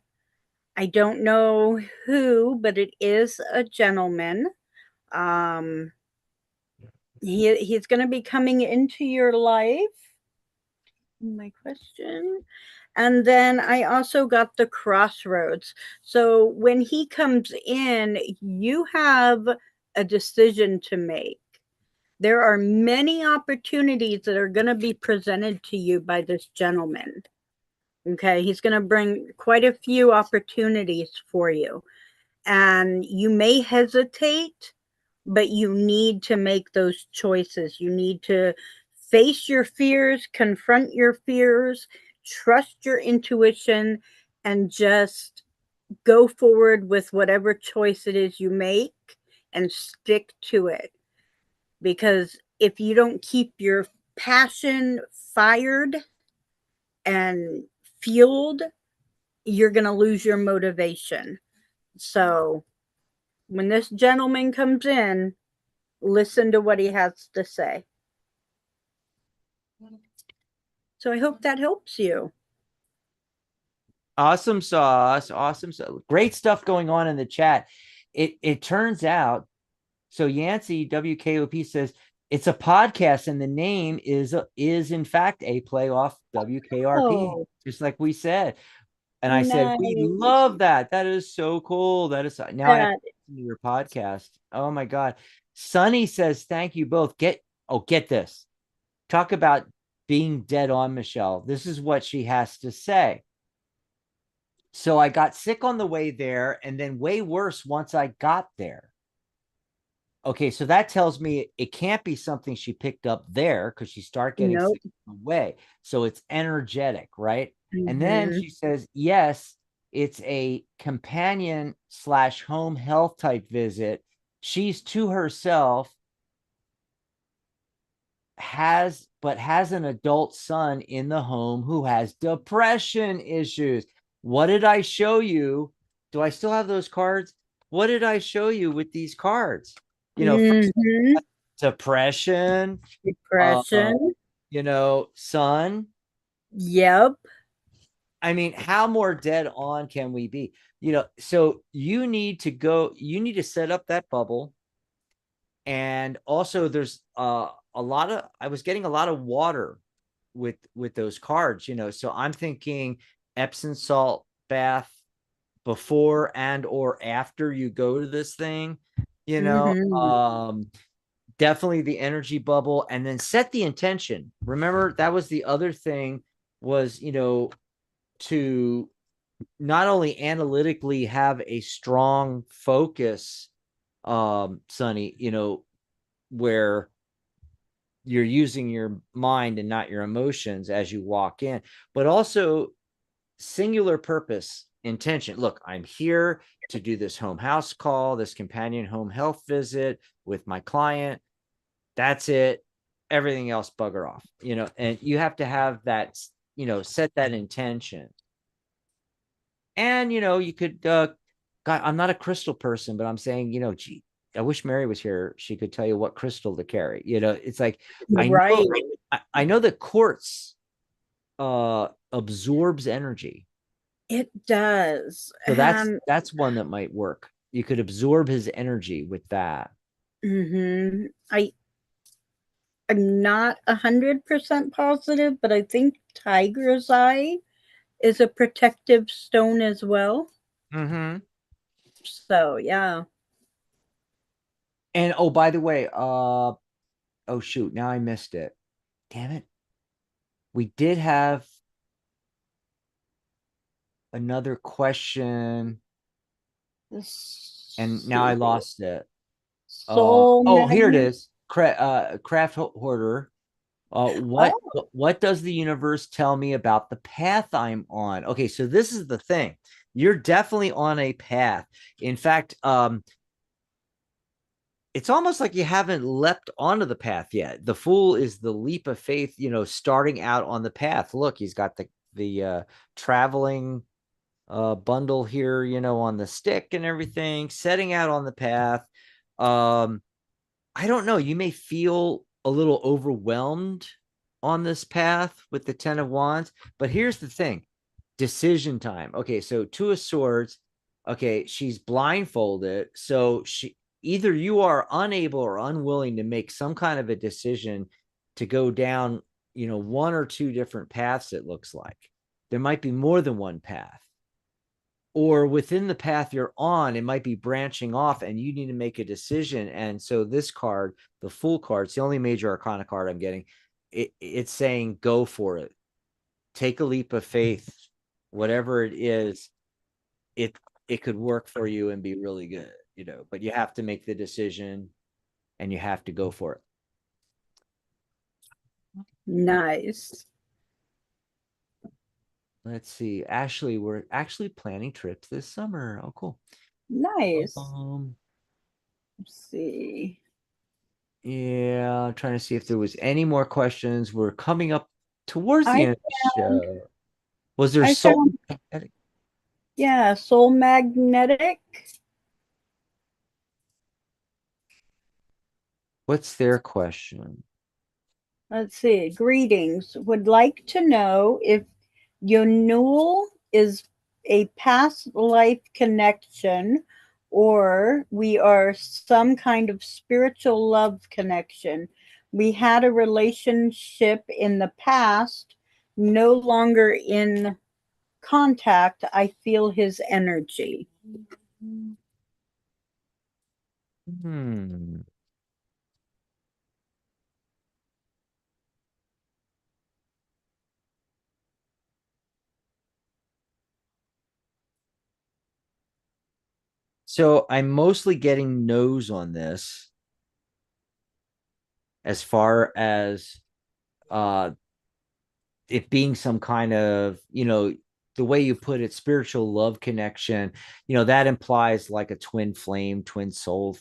S2: I don't know who, but it is a gentleman. Um, he's going to be coming into your life. My question. And then I also got the crossroads. So when he comes in, you have a decision to make. There are many opportunities that are going to be presented to you by this gentleman. Okay, he's going to bring quite a few opportunities for you. And you may hesitate, but you need to make those choices. You need to face your fears, confront your fears, trust your intuition, and just go forward with whatever choice it is you make and stick to it. Because if you don't keep your passion fired and fueled, you're going to lose your motivation. So when this gentleman comes in, listen to what he has to say. So I hope that helps you.
S1: Awesome sauce. Awesome. Great stuff going on in the chat. It turns out, so Yancey WKOP says it's a podcast and the name is in fact a play off WKRP,
S2: Oh,
S1: just like we said. And I said, we
S2: nice.
S1: love that. That is so cool. That is now I have to
S2: That,
S1: listen to your podcast. Oh my God. Sunny says, thank you both. Get this. Talk about being dead on, Michelle. This is what she has to say. So I got sick on the way there and then way worse once I got there. Okay, so that tells me it can't be something she picked up there because she started getting
S2: nope.
S1: sick away. So it's energetic, right? And then
S2: Mm-hmm.
S1: she says, yes, it's a companion slash home health type visit. She's to herself, has but has an adult son in the home who has depression issues. What did I show you? Do I still have those cards? What did I show you with these cards? First,
S2: Mm-hmm.
S1: depression, uh,
S2: Depression.
S1: son.
S2: Yep.
S1: I mean, how more dead on can we be? So you need to set up that bubble. And also there's a lot of I was getting a lot of water with those cards, so I'm thinking Epsom salt bath before and or after you go to this thing, you know
S2: Mm-hmm.
S1: um definitely the energy bubble, and then set the intention. Remember, that was the other thing, was to not only analytically have a strong focus, Sonny, where you're using your mind and not your emotions as you walk in, but also singular purpose, intention. Look, I'm here to do this home house call, this companion home health visit with my client. That's it. Everything else, bugger off, and you have to have that, set that intention. And, you could, God, I'm not a crystal person, but I'm saying, gee, I wish Mary was here. She could tell you what crystal to carry. It's like, I
S2: Right.
S1: know, I know that quartz absorbs energy.
S2: It does.
S1: So that's
S2: And
S1: that's one that might work. You could absorb his energy with that.
S2: I'm not 100% positive, but I think tiger's eye is a protective stone as well.
S1: Mm-hmm.
S2: So yeah.
S1: And oh, by the way, oh shoot, now I missed it. Damn it. We did have another question,
S2: Let's
S1: and now I
S2: see.
S1: lost it.
S2: Soul
S1: Oh, here it
S2: magnet.
S1: is. Craft hoarder. What
S2: Oh,
S1: what does the universe tell me about the path I'm on? Okay, so this is the thing. You're definitely on a path. In fact, it's almost like you haven't leapt onto the path yet. The fool is the leap of faith, starting out on the path. Look, he's got the traveling bundle here, on the stick and everything, setting out on the path. Um, I don't know. You may feel a little overwhelmed on this path with the Ten of Wands, but here's the thing: decision time. Okay, so Two of Swords. Okay, she's blindfolded, so either you are unable or unwilling to make some kind of a decision to go down, one or two different paths. It looks like there might be more than one path, or within the path you're on, it might be branching off and you need to make a decision. And so this card, the Fool card, it's the only major arcana card I'm getting. It's saying go for it. Take a leap of faith. Whatever it is, it it could work for you and be really good, but you have to make the decision and you have to go for it.
S2: nice.
S1: Let's see. Ashley, we're actually planning trips this summer. Oh, cool.
S2: Nice.
S1: Um,
S2: Let's see.
S1: Yeah, I'm trying to see if there was any more questions. We're coming up towards the
S2: I
S1: end of the
S2: found
S1: show. Was there
S2: I
S1: soul?
S2: found yeah, soul magnetic.
S1: What's their question?
S2: Let's see. Greetings. Would like to know if Yonul is a past life connection or we are some kind of spiritual love connection. We had a relationship in the past, no longer in contact. I feel his energy.
S1: Hmm. So I'm mostly getting no's on this as far as uh it being some kind of, the way you put it, spiritual love connection, that implies like a twin flame, twin soul,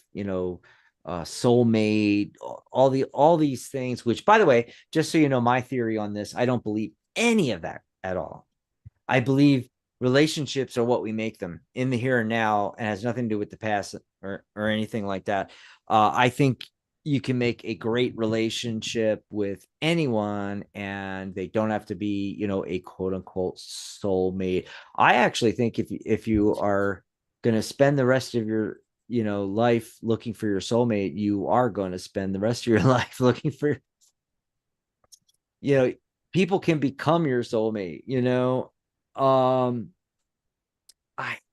S1: soulmate, all these things, which, by the way, just so you know, my theory on this, I don't believe any of that at all. I believe relationships are what we make them in the here and now, and has nothing to do with the past or anything like that. I think you can make a great relationship with anyone, and they don't have to be, a quote unquote soulmate. I actually think if you are going to spend the rest of your life looking for your soulmate, you are going to spend the rest of your life looking for, you know people can become your soulmate. um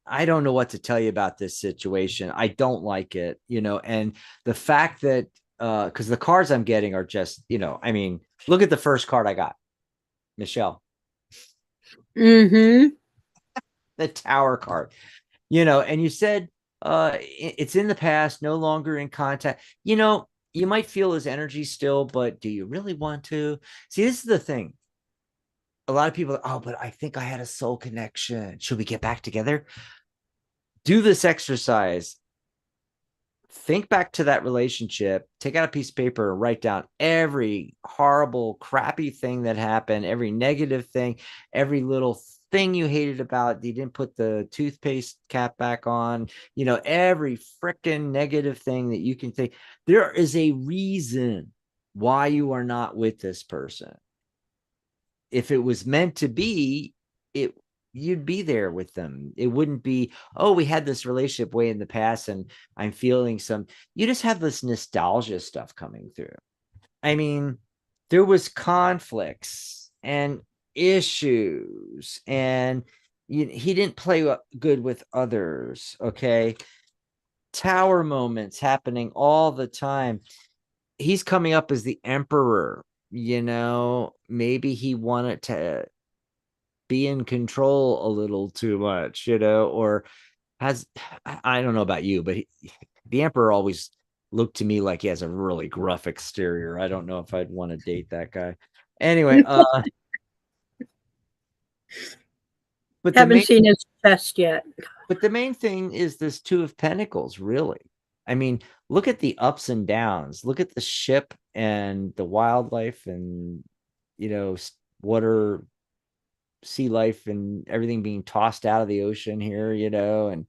S1: I don't know what to tell you about this situation. I don't like it, and the fact that because the cards I'm getting are just, I mean, look at the first card I got, Michelle,
S2: Mm-hmm.
S1: the Tower card. And you said it's in the past, no longer in contact. You might feel his energy still, but do you really want to? See, this is the thing. A lot of people, oh, but I think I had a soul connection. Should we get back together? Do this exercise. Think back to that relationship, take out a piece of paper and write down every horrible, crappy thing that happened, every negative thing, every little thing you hated about, you didn't put the toothpaste cap back on, every freaking negative thing that you can think. There is a reason why you are not with this person. If it was meant to be, it you'd be there with them. It wouldn't be, oh, we had this relationship way in the past and I'm feeling some, you just have this nostalgia stuff coming through. I mean, there was conflicts and issues, and he didn't play good with others. Okay. Tower moments happening all the time. He's coming up as the emperor. Maybe he wanted to be in control a little too much, or has, I don't know about you, but the emperor always looked to me like he has a really gruff exterior. I don't know if I'd want to date that guy. Anyway, but the
S2: Haven't
S1: main
S2: seen his chest yet.
S1: but the main thing is this Two of Pentacles, really. I mean, look at the ups and downs. Look at the ship and the wildlife and, water, sea life, and everything being tossed out of the ocean here, and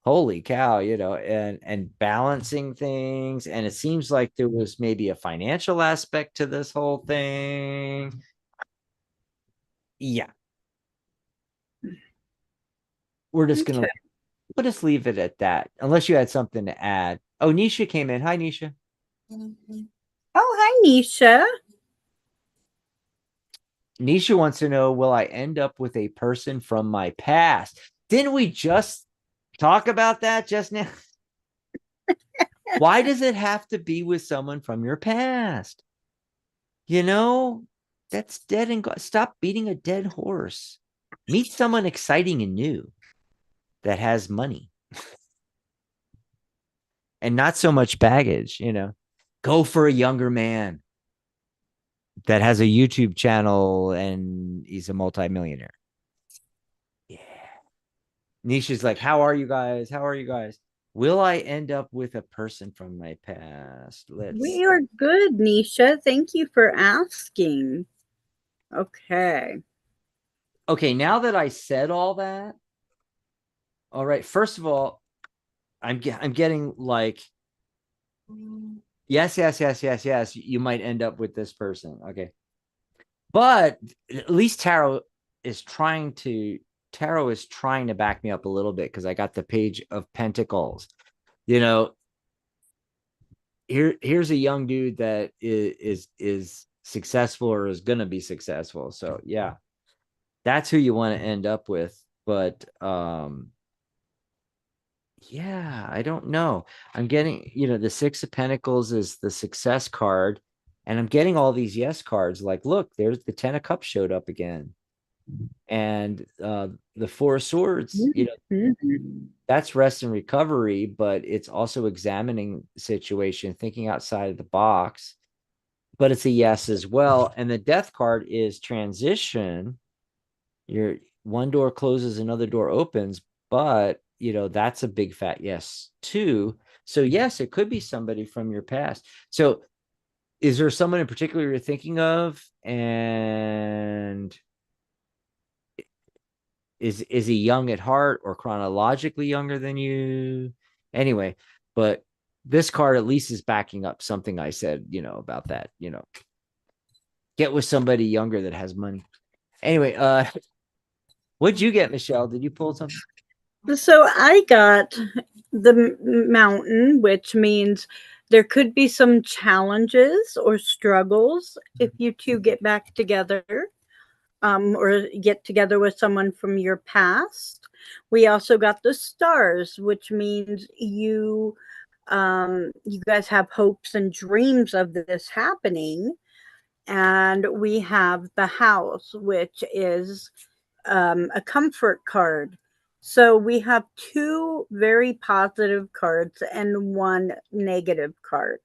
S1: holy cow, and balancing things. And it seems like there was maybe a financial aspect to this whole thing. Yeah, we're just gonna
S2: Okay.
S1: we'll just leave it at that, unless you had something to add. Oh, Nisha came in. Hi, Nisha.
S2: Oh, hi, Nisha.
S1: Nisha wants to know, will I end up with a person from my past? Didn't we just talk about that just now? Why does it have to be with someone from your past? That's dead and gone. Stop beating a dead horse. Meet someone exciting and new that has money and not so much baggage. Go for a younger man that has a YouTube channel and he's a multimillionaire. Yeah. Nisha's like, how are you guys? How are you guys? Will I end up with a person from my past?
S2: We are good, Nisha. Thank you for asking. Okay.
S1: Okay, now that I said all that, all right, first of all, I'm getting like, yes, yes, yes, yes, yes, you might end up with this person. Okay. But at least Tarot is trying to back me up a little bit, because I got the Page of Pentacles. You know, here's a young dude that is successful, or is gonna be successful. So yeah, that's who you want to end up with. But yeah, I don't know. I'm getting, the Six of Pentacles is the success card, and I'm getting all these yes cards. Like, look, there's the Ten of Cups showed up again, and the Four of Swords.
S2: Mhm.
S1: That's rest and recovery, but it's also examining the situation, thinking outside of the box. But it's a yes as well. And the Death card is transition. Your one door closes, another door opens, but that's a big fat yes too. So yes, it could be somebody from your past. So is there someone in particular you're thinking of? And is he young at heart or chronologically younger than you? Anyway, but this card at least is backing up something I said, about that, get with somebody younger that has money. Anyway, what'd you get, Michelle? Did you pull something?
S2: So I got the mountain, which means there could be some challenges or struggles if you two get back together, or get together with someone from your past. We also got the stars, which means you guys have hopes and dreams of this happening. And we have the house, which is a comfort card. So we have two very positive cards and one negative card.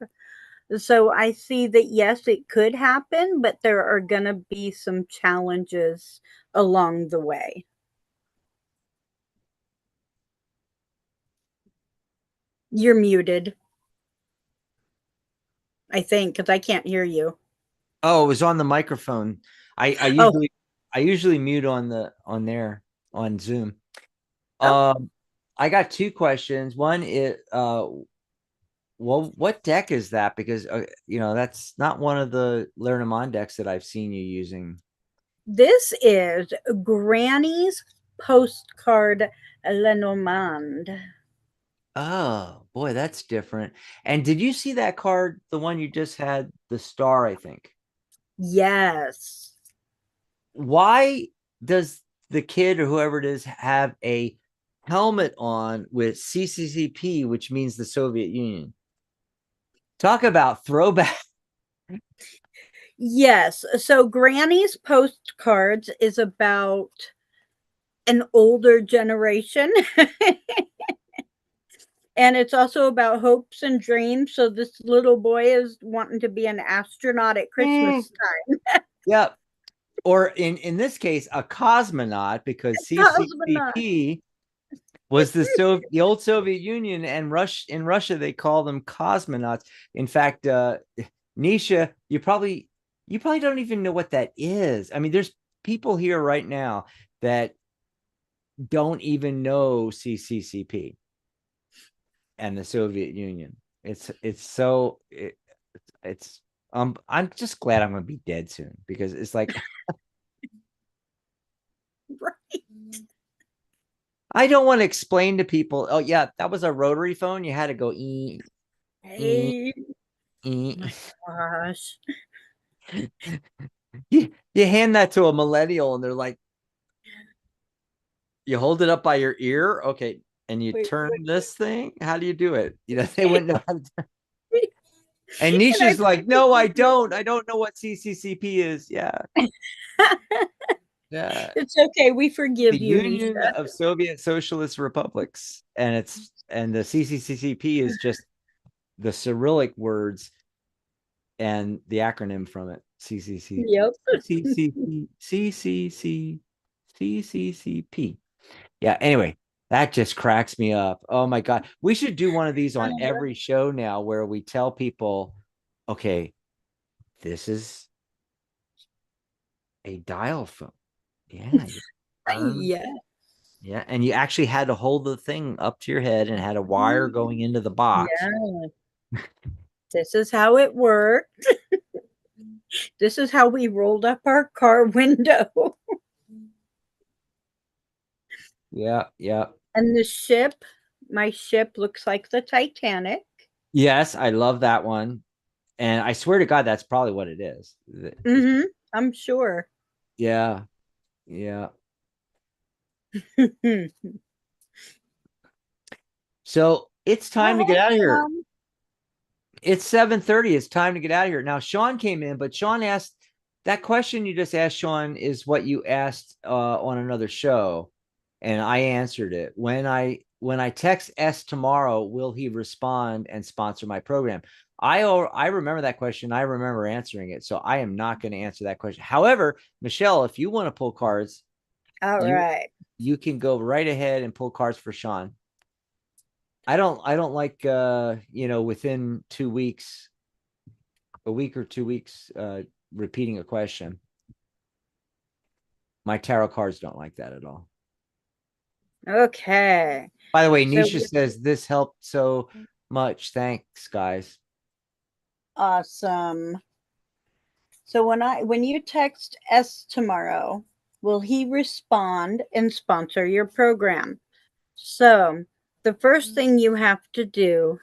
S2: So I see that yes, it could happen, but there are going to be some challenges along the way. You're muted, I think, because I can't hear you.
S1: Oh, it was on the microphone. I, I
S2: Oh,
S1: usually I usually mute on there on Zoom.
S2: oh,
S1: Um, I got two questions. One is well, what deck is that? Because that's not one of the Lenormand decks that I've seen you using.
S2: this is Granny's postcard Lenormand.
S1: Oh boy, that's different. And did you see that card, the one you just had, the star, I think?
S2: Yes.
S1: Why does the kid or whoever it is have a helmet on with CCCP, which means the Soviet Union? Talk about throwback.
S2: Yes. So Granny's postcards is about an older generation. And it's also about hopes and dreams. So this little boy is wanting to be an astronaut at
S1: Mm.
S2: Christmas time.
S1: Yep. Or in this case, a cosmonaut, because
S2: Cosmonaut.
S1: CCCP was the old Soviet Union, and in Russia they call them cosmonauts. In fact, Nisha, you probably don't even know what that is. I mean, there's people here right now that don't even know CCCP and the Soviet Union. It's I'm just glad I'm going to be dead soon, because it's like
S2: Right.
S1: I don't want to explain to people, oh yeah, that was a rotary phone. You had to go ee,
S2: Hey,
S1: ee.
S2: my gosh.
S1: You hand that to a millennial and they're like, you hold it up by your ear, okay, and you
S2: Wait,
S1: turn
S2: wait,
S1: this thing. How do you do it? They wouldn't know how to.
S2: wait.
S1: And
S2: And I
S1: Nisha's like, no, I
S2: probably
S1: don't. I don't know what CCCP is. Yeah, yeah.
S2: it's okay. We
S1: The
S2: forgive you,
S1: Union
S2: Nisha.
S1: of Soviet Socialist Republics, and the CCCP is just the Cyrillic words and the acronym from it. CCC,
S2: Yep.
S1: CCC, CCC, CCCP. Yeah. Anyway, that just cracks me up. Oh my God. We should do one of these on every show now, where we tell people, okay, this is a dial phone. Yeah. You turn.
S2: Yeah.
S1: Yeah. And you actually had to hold the thing up to your head and had a wire going into the box.
S2: Yeah. This is how it worked. This is how we rolled up our car window.
S1: Yeah. Yeah.
S2: And the ship, my ship looks like the Titanic.
S1: Yes. I love that one. And I swear to God, that's probably what it is.
S2: Mm-hmm. I'm sure.
S1: Yeah. Yeah. So it's time to get
S2: Hi,
S1: out of here.
S2: Sean.
S1: It's 7:30. It's time to get out of here. Now, Sean came in, but Sean asked that question you just asked, Sean, is what you asked on another show, and I answered it. When I text S tomorrow, will he respond and sponsor my program? I remember that question. I remember answering it, so I am not going to answer that question. However, Michelle, if you want to pull cards,
S2: All
S1: you
S2: right.
S1: you can go right ahead and pull cards for Sean. I don't like within 2 weeks, a week or 2 weeks, repeating a question. My tarot cards don't like that at all.
S2: Okay.
S1: By the way,
S2: So
S1: Nisha says this helped so much. Thanks, guys.
S2: awesome. So when you text S tomorrow, will he respond and sponsor your program? So the first thing you have to do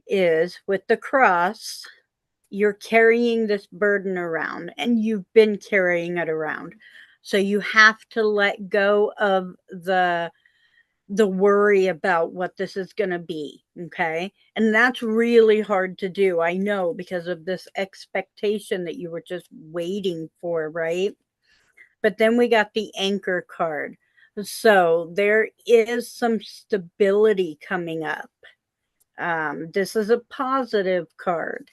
S2: is with the cross, you're carrying this burden around and you've been carrying it around. So you have to let go of the worry about what this is going to be, okay? And that's really hard to do. I know, because of this expectation that you were just waiting for, right? But then we got the anchor card. So there is some stability coming up. This is a positive card.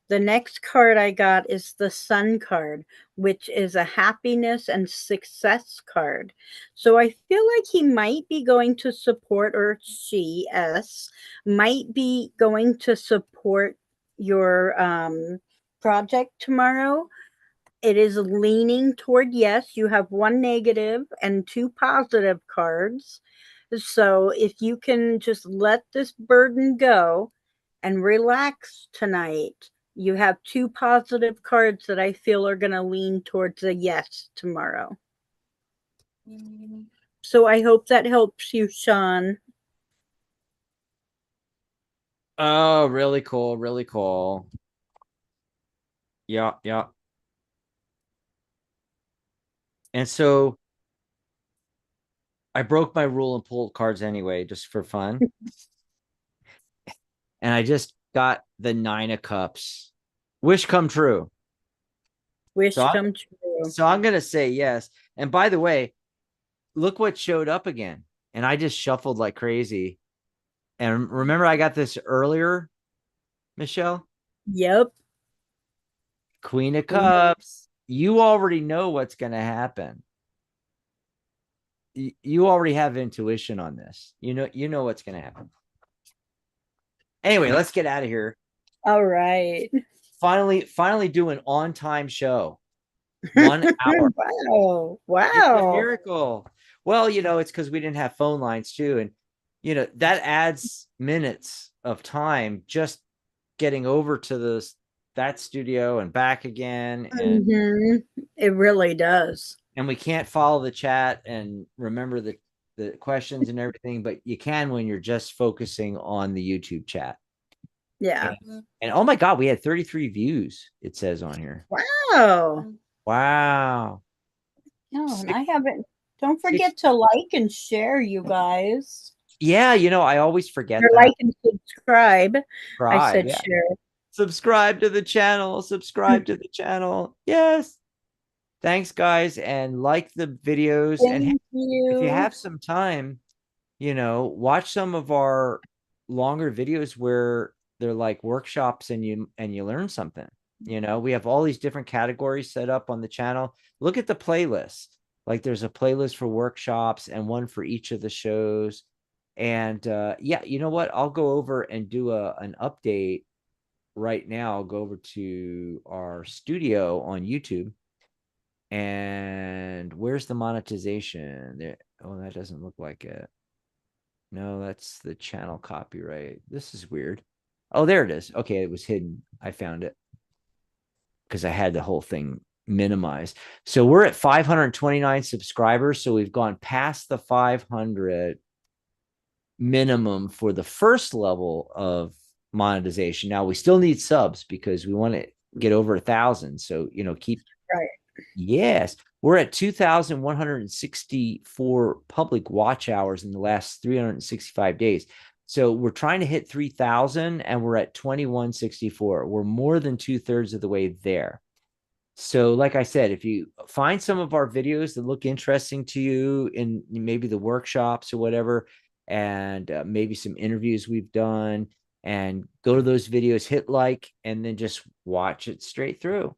S2: The next card I got is the Sun card, which is a happiness and success card. So I feel like he might be going to support, or she, S, might be going to support your project tomorrow. It is leaning toward yes. You have one negative and two positive cards. So if you can just let this burden go and relax tonight, you have two positive cards that I feel are going to lean towards a yes tomorrow. So I hope that helps you, Sean.
S1: Oh, really cool, really cool. Yeah, yeah. And so I broke my rule and pulled cards anyway, just for fun. And I just got the Nine of Cups. Wish come true. So
S2: Wish
S1: I'm,
S2: come true.
S1: so I'm gonna say yes. And by the way, look what showed up again. And I just shuffled like crazy. And remember, I got this earlier, Michelle?
S2: Yep.
S1: Queen of Cups. You already know what's gonna happen. You already have intuition on this. You know what's gonna happen. Anyway, let's get out of here.
S2: All right.
S1: Finally do an on-time show. 1 hour.
S2: Wow.
S1: It's a
S2: Wow.
S1: miracle. Well, it's because we didn't have phone lines too. And that adds minutes of time just getting over to that studio and back again.
S2: It really does.
S1: And we can't follow the chat and remember the questions and everything, but you can when you're just focusing on the YouTube chat.
S2: Yeah.
S1: And oh my God, we had 33 views, it says on here.
S2: Wow.
S1: Wow.
S2: No, and
S1: Six,
S2: I haven't. Don't
S1: six,
S2: forget to like and share, you guys.
S1: yeah, I always
S2: Or
S1: forget that.
S2: like and subscribe. I
S1: Subscribe.
S2: said
S1: Yeah.
S2: share.
S1: Subscribe to the channel. Subscribe to the channel. Yes. Thanks, guys. And like the videos. And
S2: Thank
S1: if you
S2: you.
S1: have some time, watch some of our longer videos where they're like workshops and you learn something. We have all these different categories set up on the channel. Look at the playlist. Like there's a playlist for workshops and one for each of the shows. And yeah, you know what? I'll go over and do an update right now. I'll go over to our studio on YouTube. And where's the monetization? There. Oh, that doesn't look like it. No, that's the channel copyright. This is weird. Oh, there it is. Okay, it was hidden. I found it because I had the whole thing minimized. So we're at 529 subscribers. So we've gone past the 500 minimum for the first level of monetization. Now we still need subs because we want to get over 1,000. So, keep.
S2: Right.
S1: Yes, we're at 2,164 public watch hours in the last 365 days. So we're trying to hit 3,000 and we're at 2,164. We're more than 2/3 of the way there. So, like I said, if you find some of our videos that look interesting to you in maybe the workshops or whatever, and maybe some interviews we've done, and go to those videos, hit like, and then just watch it straight through.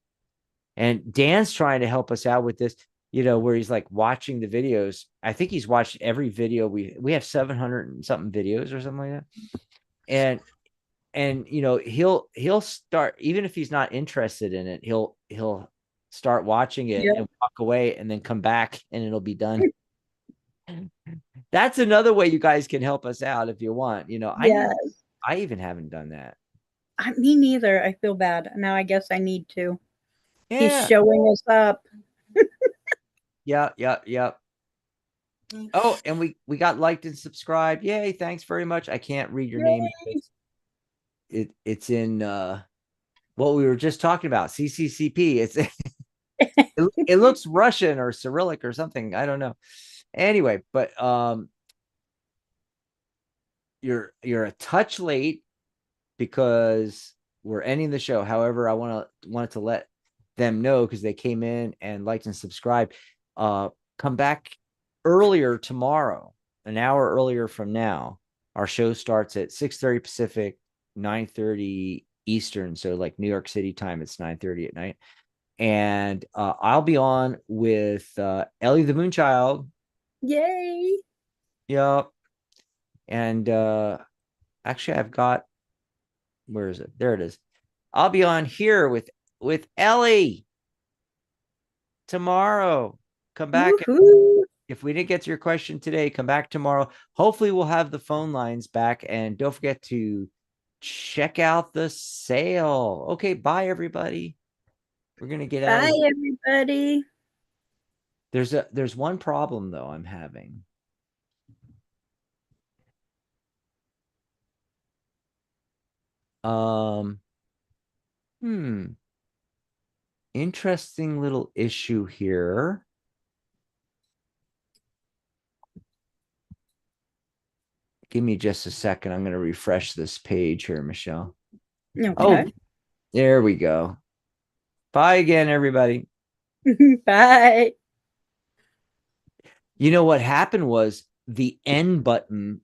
S1: And Dan's trying to help us out with this. where he's like watching the videos. I think he's watched every video. We have 700 and something videos or something like that. And he'll start, even if he's not interested in it, he'll start watching it
S2: Yep.
S1: and walk away and then come back and it'll be done. That's another way you guys can help us out if you want.
S2: Yeah.
S1: I even haven't done that.
S2: Me neither. I feel bad. Now I guess I need to. He's
S1: Yeah.
S2: showing us up.
S1: Yeah, yeah, yeah. Oh, and we got liked and subscribed. Yay, thanks very much. I can't read your name
S2: Yay.
S1: because it's in what we were just talking about, CCCP. It looks Russian or Cyrillic or something. I don't know. Anyway, but you're a touch late because we're ending the show. However, I wanted to let them know because they came in and liked and subscribed. Come back earlier tomorrow, an hour earlier from now. Our show starts at 6:30 Pacific, 9:30 Eastern. So like New York City time, it's 9:30 at night. And I'll be on with Ellie the Moonchild.
S2: Yay.
S1: Yep. And actually, I've got, where is it? There it is. I'll be on here with Ellie tomorrow. Come back.
S2: Woohoo.
S1: If we didn't get to your question today, come back tomorrow. Hopefully, we'll have the phone lines back. And don't forget to check out the sale. Okay, bye, everybody. We're gonna get out of
S2: Bye,
S1: here.
S2: everybody.
S1: There's one problem though I'm having. Um, hmm, interesting little issue here. Give me just a second. I'm going to refresh this page here, Michelle. Oh,
S2: Okay.
S1: there we go. Bye again, everybody.
S2: Bye.
S1: You know what happened was the end button